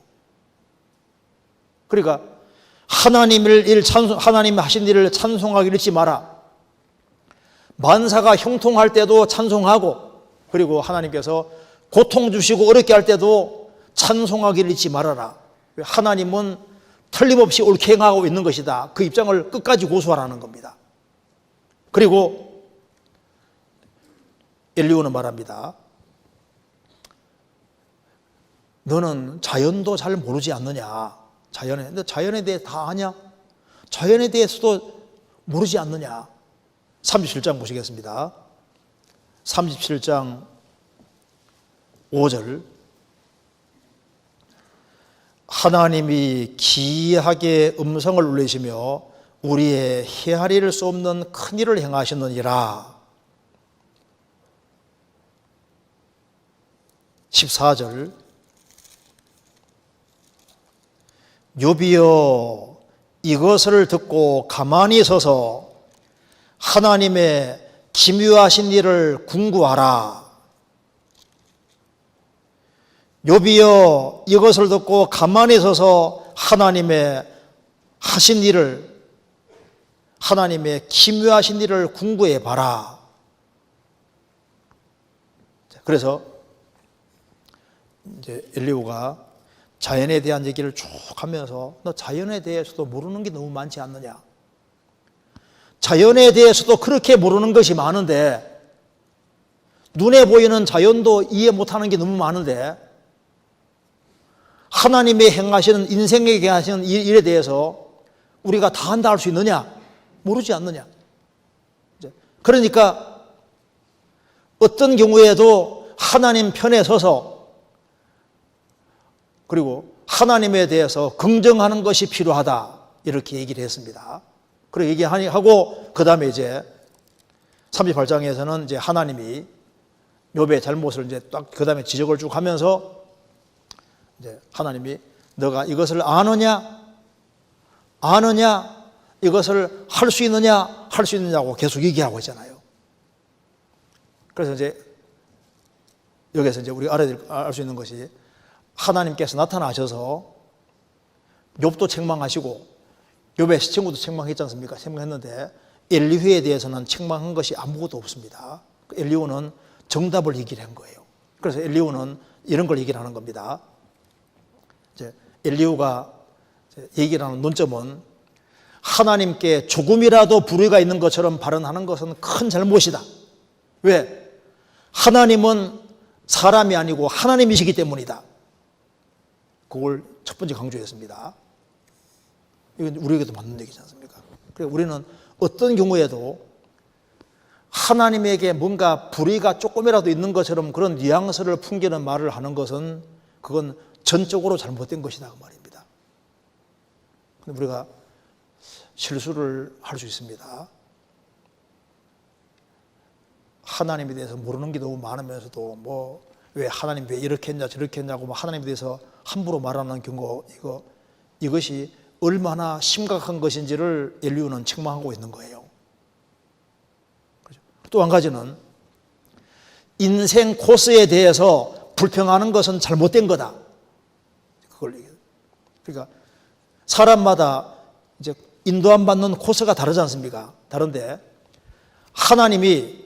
그러니까 하나님 하신 일을 찬송하기를 잊지 마라. 만사가 형통할 때도 찬송하고, 그리고 하나님께서 고통 주시고 어렵게 할 때도 찬송하기를 잊지 말아라. 하나님은 틀림없이 옳게 행하고 있는 것이다. 그 입장을 끝까지 고수하라는 겁니다. 그리고 엘리후는 말합니다. 너는 자연도 잘 모르지 않느냐. 근데 자연에 대해 다 아냐? 자연에 대해서도 모르지 않느냐. 37장 보시겠습니다. 37장 5절. 하나님이 기이하게 음성을 울리시며 우리의 헤아릴 수 없는 큰 일을 행하셨느니라. 14절. 욥이여 이것을 듣고 가만히 서서 하나님의 기묘하신 일을 궁구하라. 욥이여 이것을 듣고 가만히 서서 하나님의 하신 일을, 하나님의 기묘하신 일을 궁구해 봐라. 그래서 이제 엘리후가 자연에 대한 얘기를 쭉 하면서 너 자연에 대해서도 모르는 게 너무 많지 않느냐. 자연에 대해서도 그렇게 모르는 것이 많은데, 눈에 보이는 자연도 이해 못하는 게 너무 많은데 하나님의 행하시는, 인생에게 하시는 일에 대해서 우리가 다 한다 할 수 있느냐? 모르지 않느냐? 그러니까 어떤 경우에도 하나님 편에 서서, 그리고 하나님에 대해서 긍정하는 것이 필요하다, 이렇게 얘기를 했습니다. 그렇게 얘기하고 그 다음에 이제 38장에서는 이제 하나님이 욥의 잘못을 이제 딱 그 다음에 지적을 쭉 하면서 이제 하나님이 너가 이것을 아느냐, 이것을 할 수 있느냐고 계속 얘기하고 있잖아요. 그래서 이제 여기서 이제 우리가 알 수 있는 것이, 하나님께서 나타나셔서 욥도 책망하시고 욥의 친구도 책망했지 않습니까? 책망했는데 엘리후에 대해서는 책망한 것이 아무것도 없습니다. 엘리후는 정답을 얘기를 한 거예요. 그래서 엘리후는 이런 걸 얘기를 하는 겁니다. 이제 엘리후가 얘기를 하는 논점은, 하나님께 조금이라도 불의가 있는 것처럼 발언하는 것은 큰 잘못이다. 왜? 하나님은 사람이 아니고 하나님이시기 때문이다. 그걸 첫 번째 강조했습니다. 이건 우리에게도 맞는 얘기지 않습니까? 그래서 우리는 어떤 경우에도 하나님에게 뭔가 불의가 조금이라도 있는 것처럼 그런 뉘앙스를 풍기는 말을 하는 것은, 그건 전적으로 잘못된 것이다, 그 말입니다. 근데 우리가 실수를 할 수 있습니다. 하나님에 대해서 모르는 게 너무 많으면서도 왜 하나님 왜 이렇게 했냐 저렇게 했냐고 하나님에 대해서 함부로 말하는 경우, 이것이 얼마나 심각한 것인지를 엘리후는 책망하고 있는 거예요. 또 한 가지는, 인생 코스에 대해서 불평하는 것은 잘못된 거다. 그걸 얘기해요. 그러니까 사람마다 이제 인도함 받는 코스가 다르지 않습니까? 다른데 하나님이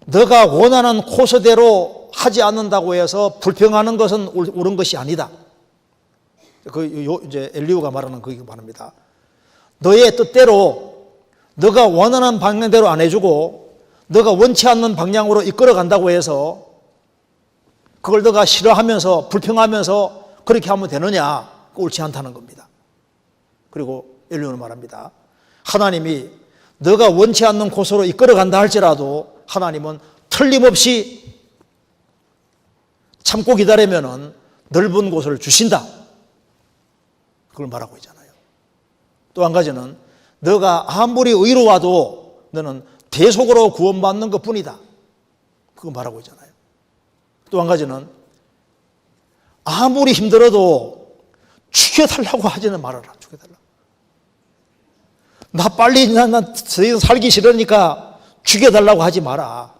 너가 원하는 코스대로 하지 않는다고 해서 불평하는 것은 옳은 것이 아니다. 이제 엘리후가 말하는 그 말입니다. 너의 뜻대로, 너가 원하는 방향대로 안 해주고 너가 원치 않는 방향으로 이끌어 간다고 해서 그걸 너가 싫어하면서 불평하면서 그렇게 하면 되느냐? 옳지 않다는 겁니다. 그리고 엘리후는 말합니다. 하나님이 너가 원치 않는 곳으로 이끌어 간다 할지라도 하나님은 틀림없이 참고 기다리면은 넓은 곳을 주신다. 그걸 말하고 있잖아요. 또 한 가지는, 너가 아무리 의로워도 너는 대속으로 구원받는 것 뿐이다. 그거 말하고 있잖아요. 또 한 가지는, 아무리 힘들어도 죽여달라고 하지는 말아라. 죽여달라. 나 빨리 난 살기 싫으니까 죽여달라고 하지 마라.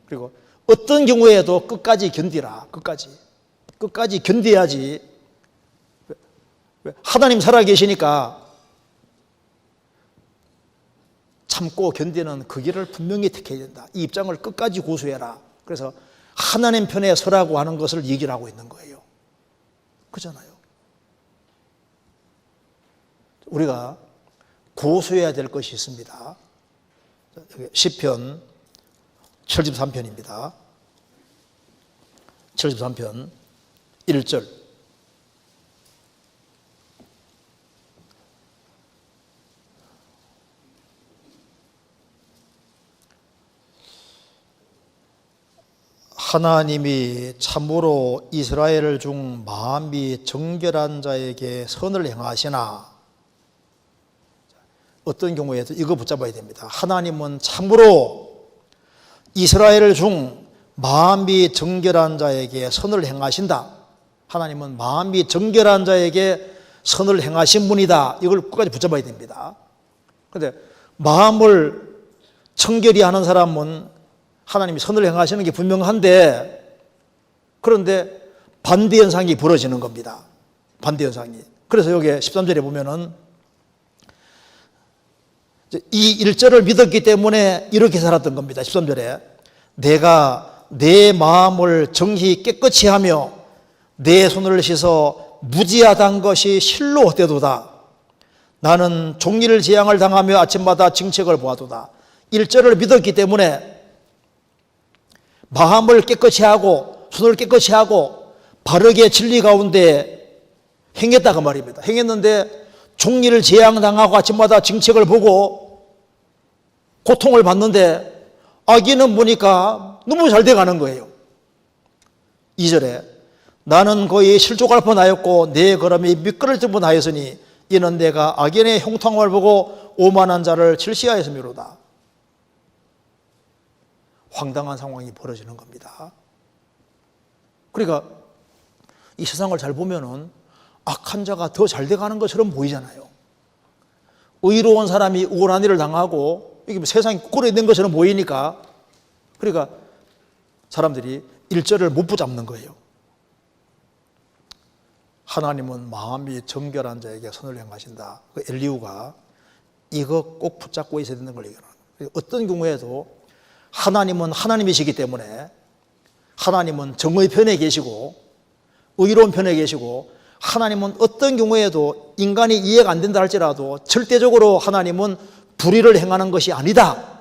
그리고 어떤 경우에도 끝까지 견디라. 끝까지 견뎌야지. 하나님 살아계시니까 참고 견디는 그 길을 분명히 택해야 된다. 이 입장을 끝까지 고수해라. 그래서 하나님 편에 서라고 하는 것을 얘기를 하고 있는 거예요. 그렇잖아요. 우리가 고수해야 될 것이 있습니다. 시편 73편입니다. 73편 1절. 하나님이 참으로 이스라엘 중 마음이 정결한 자에게 선을 행하시나. 어떤 경우에도 이거 붙잡아야 됩니다. 하나님은 참으로 이스라엘 중 마음이 정결한 자에게 선을 행하신다. 하나님은 마음이 정결한 자에게 선을 행하신 분이다. 이걸 끝까지 붙잡아야 됩니다. 그런데 마음을 청결히 하는 사람은 하나님이 선을 행하시는 게 분명한데, 그런데 반대 현상이 벌어지는 겁니다. 반대 현상이. 그래서 여기 13절에 보면은 이 1절을 믿었기 때문에 이렇게 살았던 겁니다. 13절에 내가 내 마음을 정히 깨끗이 하며 내 손을 씻어 무지하단 것이 실로 헛되도다. 나는 종일 재앙을 당하며 아침마다 징책을 보아도다. 1절을 믿었기 때문에 마음을 깨끗이 하고 손을 깨끗이 하고 바르게 진리 가운데 행했다 그 말입니다. 행했는데 종리를 재앙당하고 아침마다 징책을 보고 고통을 받는데 아기는 보니까 너무 잘 돼가는 거예요. 2절에 나는 거의 실족할 뻔하였고 내 걸음이 미끄러질 뻔하였으니 이는 내가 악인의 형통함을 보고 오만한 자를 질시하였음이로다. 황당한 상황이 벌어지는 겁니다. 그러니까 이 세상을 잘 보면은 악한 자가 더 잘 돼가는 것처럼 보이잖아요. 의로운 사람이 우월한 일을 당하고 이게 세상이 꼬꾸라진 것처럼 보이니까 그러니까 사람들이 일절을 못 붙잡는 거예요. 하나님은 마음이 정결한 자에게 선을 행하신다. 그 엘리후가 이거 꼭 붙잡고 있어야 되는 걸 얘기하는 거예요. 어떤 경우에도 하나님은 하나님이시기 때문에 하나님은 정의 편에 계시고 의로운 편에 계시고 하나님은 어떤 경우에도 인간이 이해가 안 된다 할지라도 절대적으로 하나님은 불의를 행하는 것이 아니다.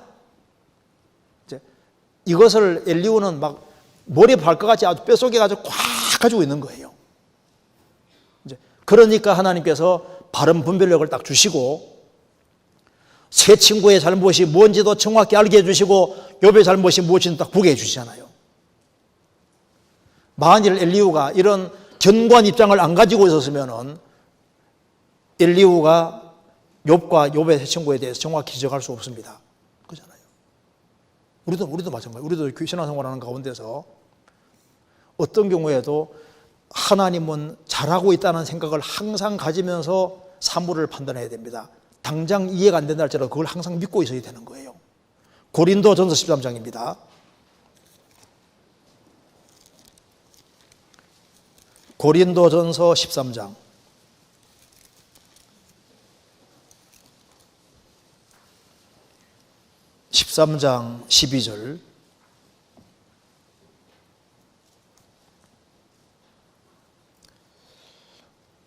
이것을 엘리후는 막 몰입할 것 같이 아주 뼛속에 가지고 꽉 가지고 있는 거예요. 그러니까 하나님께서 바른 분별력을 딱 주시고 새 친구의 잘못이 뭔지도 정확히 알게 해주시고 욥의 잘못이 무엇인지 딱 보게 해주시잖아요. 만일 엘리후가 이런 견고한 입장을 안 가지고 있었으면 엘리후가 욥과 욥의 새 친구에 대해서 정확히 지적할 수 없습니다. 그렇잖아요. 우리도 마찬가지예요. 우리도 신앙생활하는 가운데서 어떤 경우에도 하나님은 잘하고 있다는 생각을 항상 가지면서 사물을 판단해야 됩니다. 당장 이해가 안 된다 할지라도 그걸 항상 믿고 있어야 되는 거예요. 고린도전서 13장입니다. 고린도전서 13장 13장 12절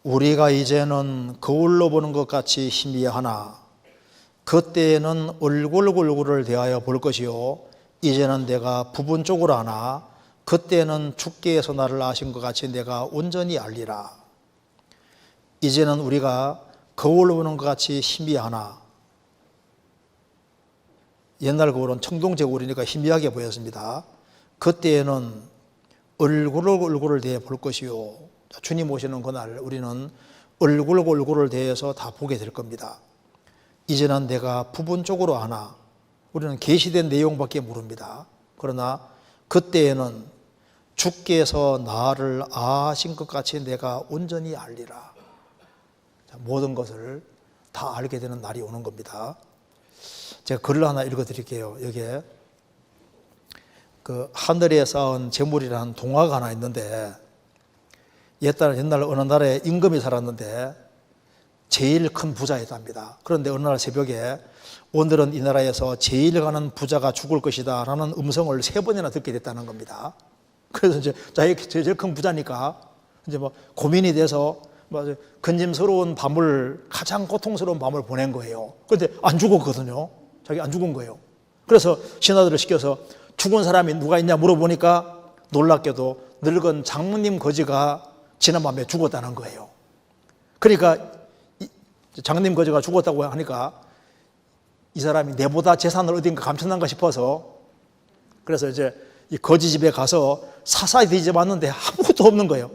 우리가 이제는 거울로 보는 것 같이 희미하나 그때에는 얼굴을 대하여 볼 것이요 이제는 내가 부분적으로 아나 그때는 주께서 나를 아신 것 같이 내가 온전히 알리라. 이제는 우리가 거울로 보는 것 같이 희미하나 옛날 거울은 청동제 거울이니까 희미하게 보였습니다. 그때에는 얼굴을 대해 볼 것이요 주님 오시는 그날 우리는 얼굴을 대해서 다 보게 될 겁니다. 이제는 내가 부분적으로 아나 우리는 계시된 내용밖에 모릅니다. 그러나 그때에는 주께서 나를 아신 것 같이 내가 온전히 알리라. 모든 것을 다 알게 되는 날이 오는 겁니다. 제가 글을 하나 읽어드릴게요. 여기에 그 하늘에 쌓은 재물이라는 동화가 하나 있는데 옛날 어느 나라에 임금이 살았는데 제일 큰 부자였답니다. 그런데 어느 날 새벽에 오늘은 이 나라에서 제일 가는 부자가 죽을 것이다 라는 음성을 3번이나 듣게 됐다는 겁니다. 그래서 이제 자기 제일 큰 부자니까 이제 뭐 고민이 돼서 근심스러운 밤을 가장 고통스러운 밤을 보낸 거예요. 그런데 안 죽었거든요. 자기 안 죽은 거예요. 그래서 신하들을 시켜서 죽은 사람이 누가 있냐 물어보니까 놀랍게도 늙은 장모님 거지가 지난밤에 죽었다는 거예요. 그러니까 장님 거지가 죽었다고 하니까 이 사람이 내보다 재산을 어딘가 감춰놨는가 싶어서 그래서 이제 이 거지 집에 가서 사사히 뒤져봤는데 아무것도 없는 거예요.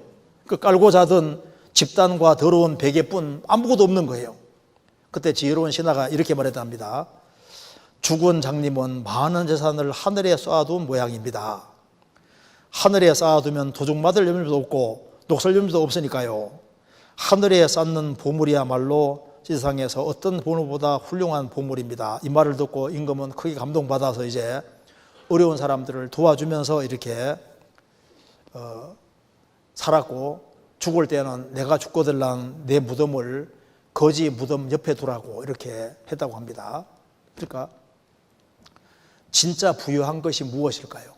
그 깔고 자던 집단과 더러운 베개뿐 아무것도 없는 거예요. 그때 지혜로운 신하가 이렇게 말했답니다. 죽은 장님은 많은 재산을 하늘에 쌓아둔 모양입니다. 하늘에 쌓아두면 도둑맞을 염려도 없고 녹슬 염려도 없으니까요. 하늘에 쌓는 보물이야말로 세상에서 어떤 보물보다 훌륭한 보물입니다. 이 말을 듣고 임금은 크게 감동받아서 이제 어려운 사람들을 도와주면서 이렇게 살았고 죽을 때는 내가 죽거들랑 내 무덤을 거지 무덤 옆에 두라고 이렇게 했다고 합니다. 그러니까 진짜 부유한 것이 무엇일까요?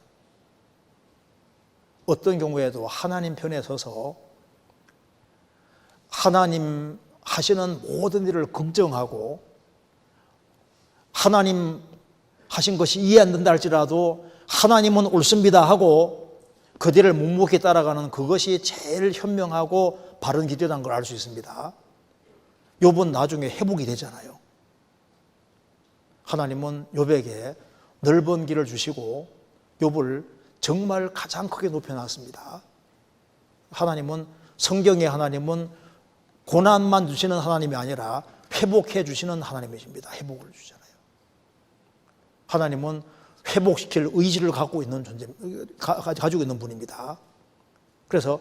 어떤 경우에도 하나님 편에 서서 하나님 하시는 모든 일을 긍정하고 하나님 하신 것이 이해 안 된다 할지라도 하나님은 옳습니다 하고 그 뒤를 묵묵히 따라가는 그것이 제일 현명하고 바른 길이라는 걸 알 수 있습니다. 욥은 나중에 회복이 되잖아요. 하나님은 욥에게 넓은 길을 주시고 욥을 정말 가장 크게 높여놨습니다. 하나님은, 성경의 하나님은 고난만 주시는 하나님이 아니라 회복해 주시는 하나님이십니다. 회복을 주잖아요. 하나님은 회복시킬 의지를 갖고 있는 가지고 있는 분입니다. 그래서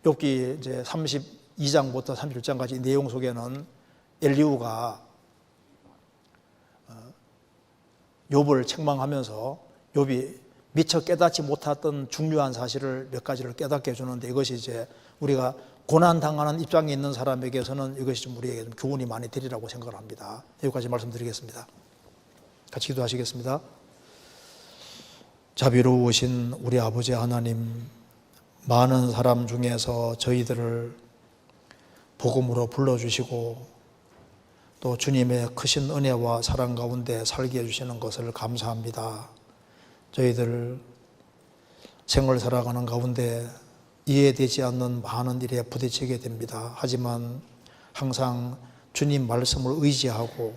욥기 이제 32장부터 31장까지 내용 속에는 엘리후가 욥을 책망하면서 욥이 미처 깨닫지 못했던 중요한 사실을 몇 가지를 깨닫게 해주는데, 이것이 이제 우리가 고난당하는 입장에 있는 사람에게서는 이것이 좀 우리에게 좀 교훈이 많이 되리라고 생각을 합니다. 여기까지 말씀드리겠습니다. 같이 기도하시겠습니다. 자비로우신 우리 아버지 하나님, 많은 사람 중에서 저희들을 복음으로 불러주시고 또 주님의 크신 은혜와 사랑 가운데 살게 해주시는 것을 감사합니다. 저희들 생을 살아가는 가운데 이해되지 않는 많은 일에 부딪히게 됩니다. 하지만 항상 주님 말씀을 의지하고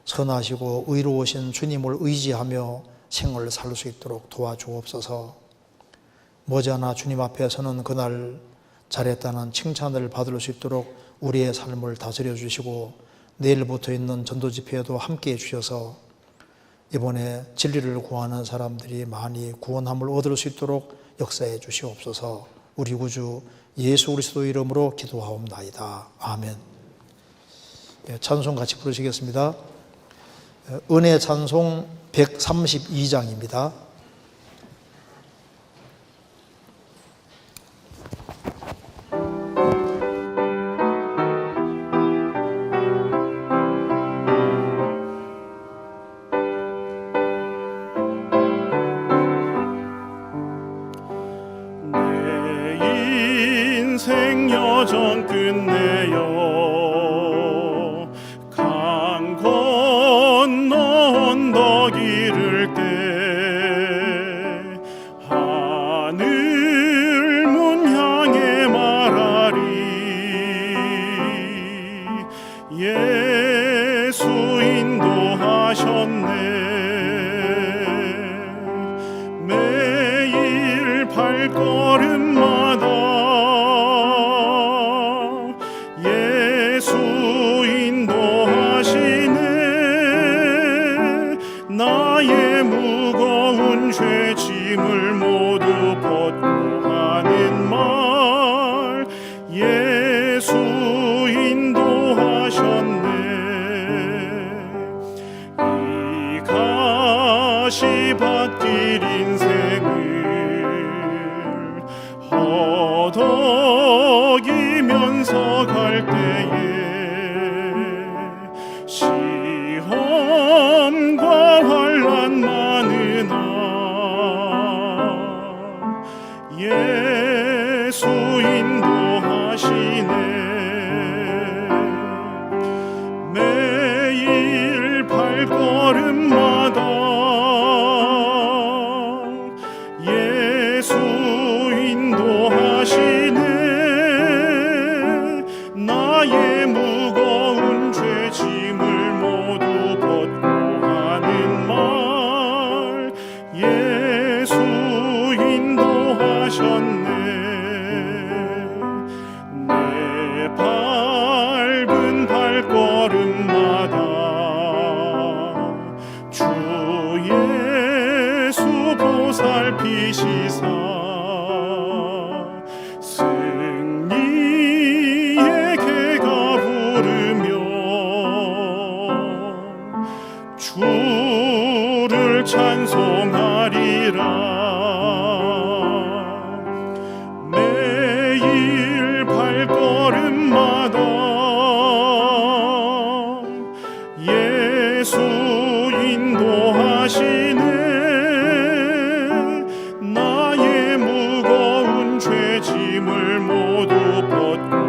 선하시고 의로우신 주님을 의지하며 생을 살 수 있도록 도와주옵소서. 머지않아 주님 앞에 서는 그날 잘했다는 칭찬을 받을 수 있도록 우리의 삶을 다스려 주시고, 내일부터 있는 전도 집회에도 함께해 주셔서 이번에 진리를 구하는 사람들이 많이 구원함을 얻을 수 있도록 역사해 주시옵소서. 우리 구주 예수 그리스도 이름으로 기도하옵나이다. 아멘. 찬송 같이 부르시겠습니다. 은혜 찬송 132장입니다. 생여정 끝내어 강 건너 언덕 이를 때 하늘 문 향해 말하리 예수 인도하셨네 매일 발걸음마다 나의 무거운 죄짐을 모두 벗고 하는 말 예수 인도하셨네 이 가시밭길 인생을 허덕이면서 갈 때에 시험과 환난 많으나 예수 인도하시네 매일 발걸음마다 예수 인도하시네 나의 무거운 죄짐을 모두 벗고 하는 말 예수 인도하셨네 내 밟은 발걸음마다 주 예수 보살피시사 승리의 개가 부르며 주를 찬송하리라 매일 발걸음마다 예수 인도하시네 나의 무거운 죄짐을 모두 벗고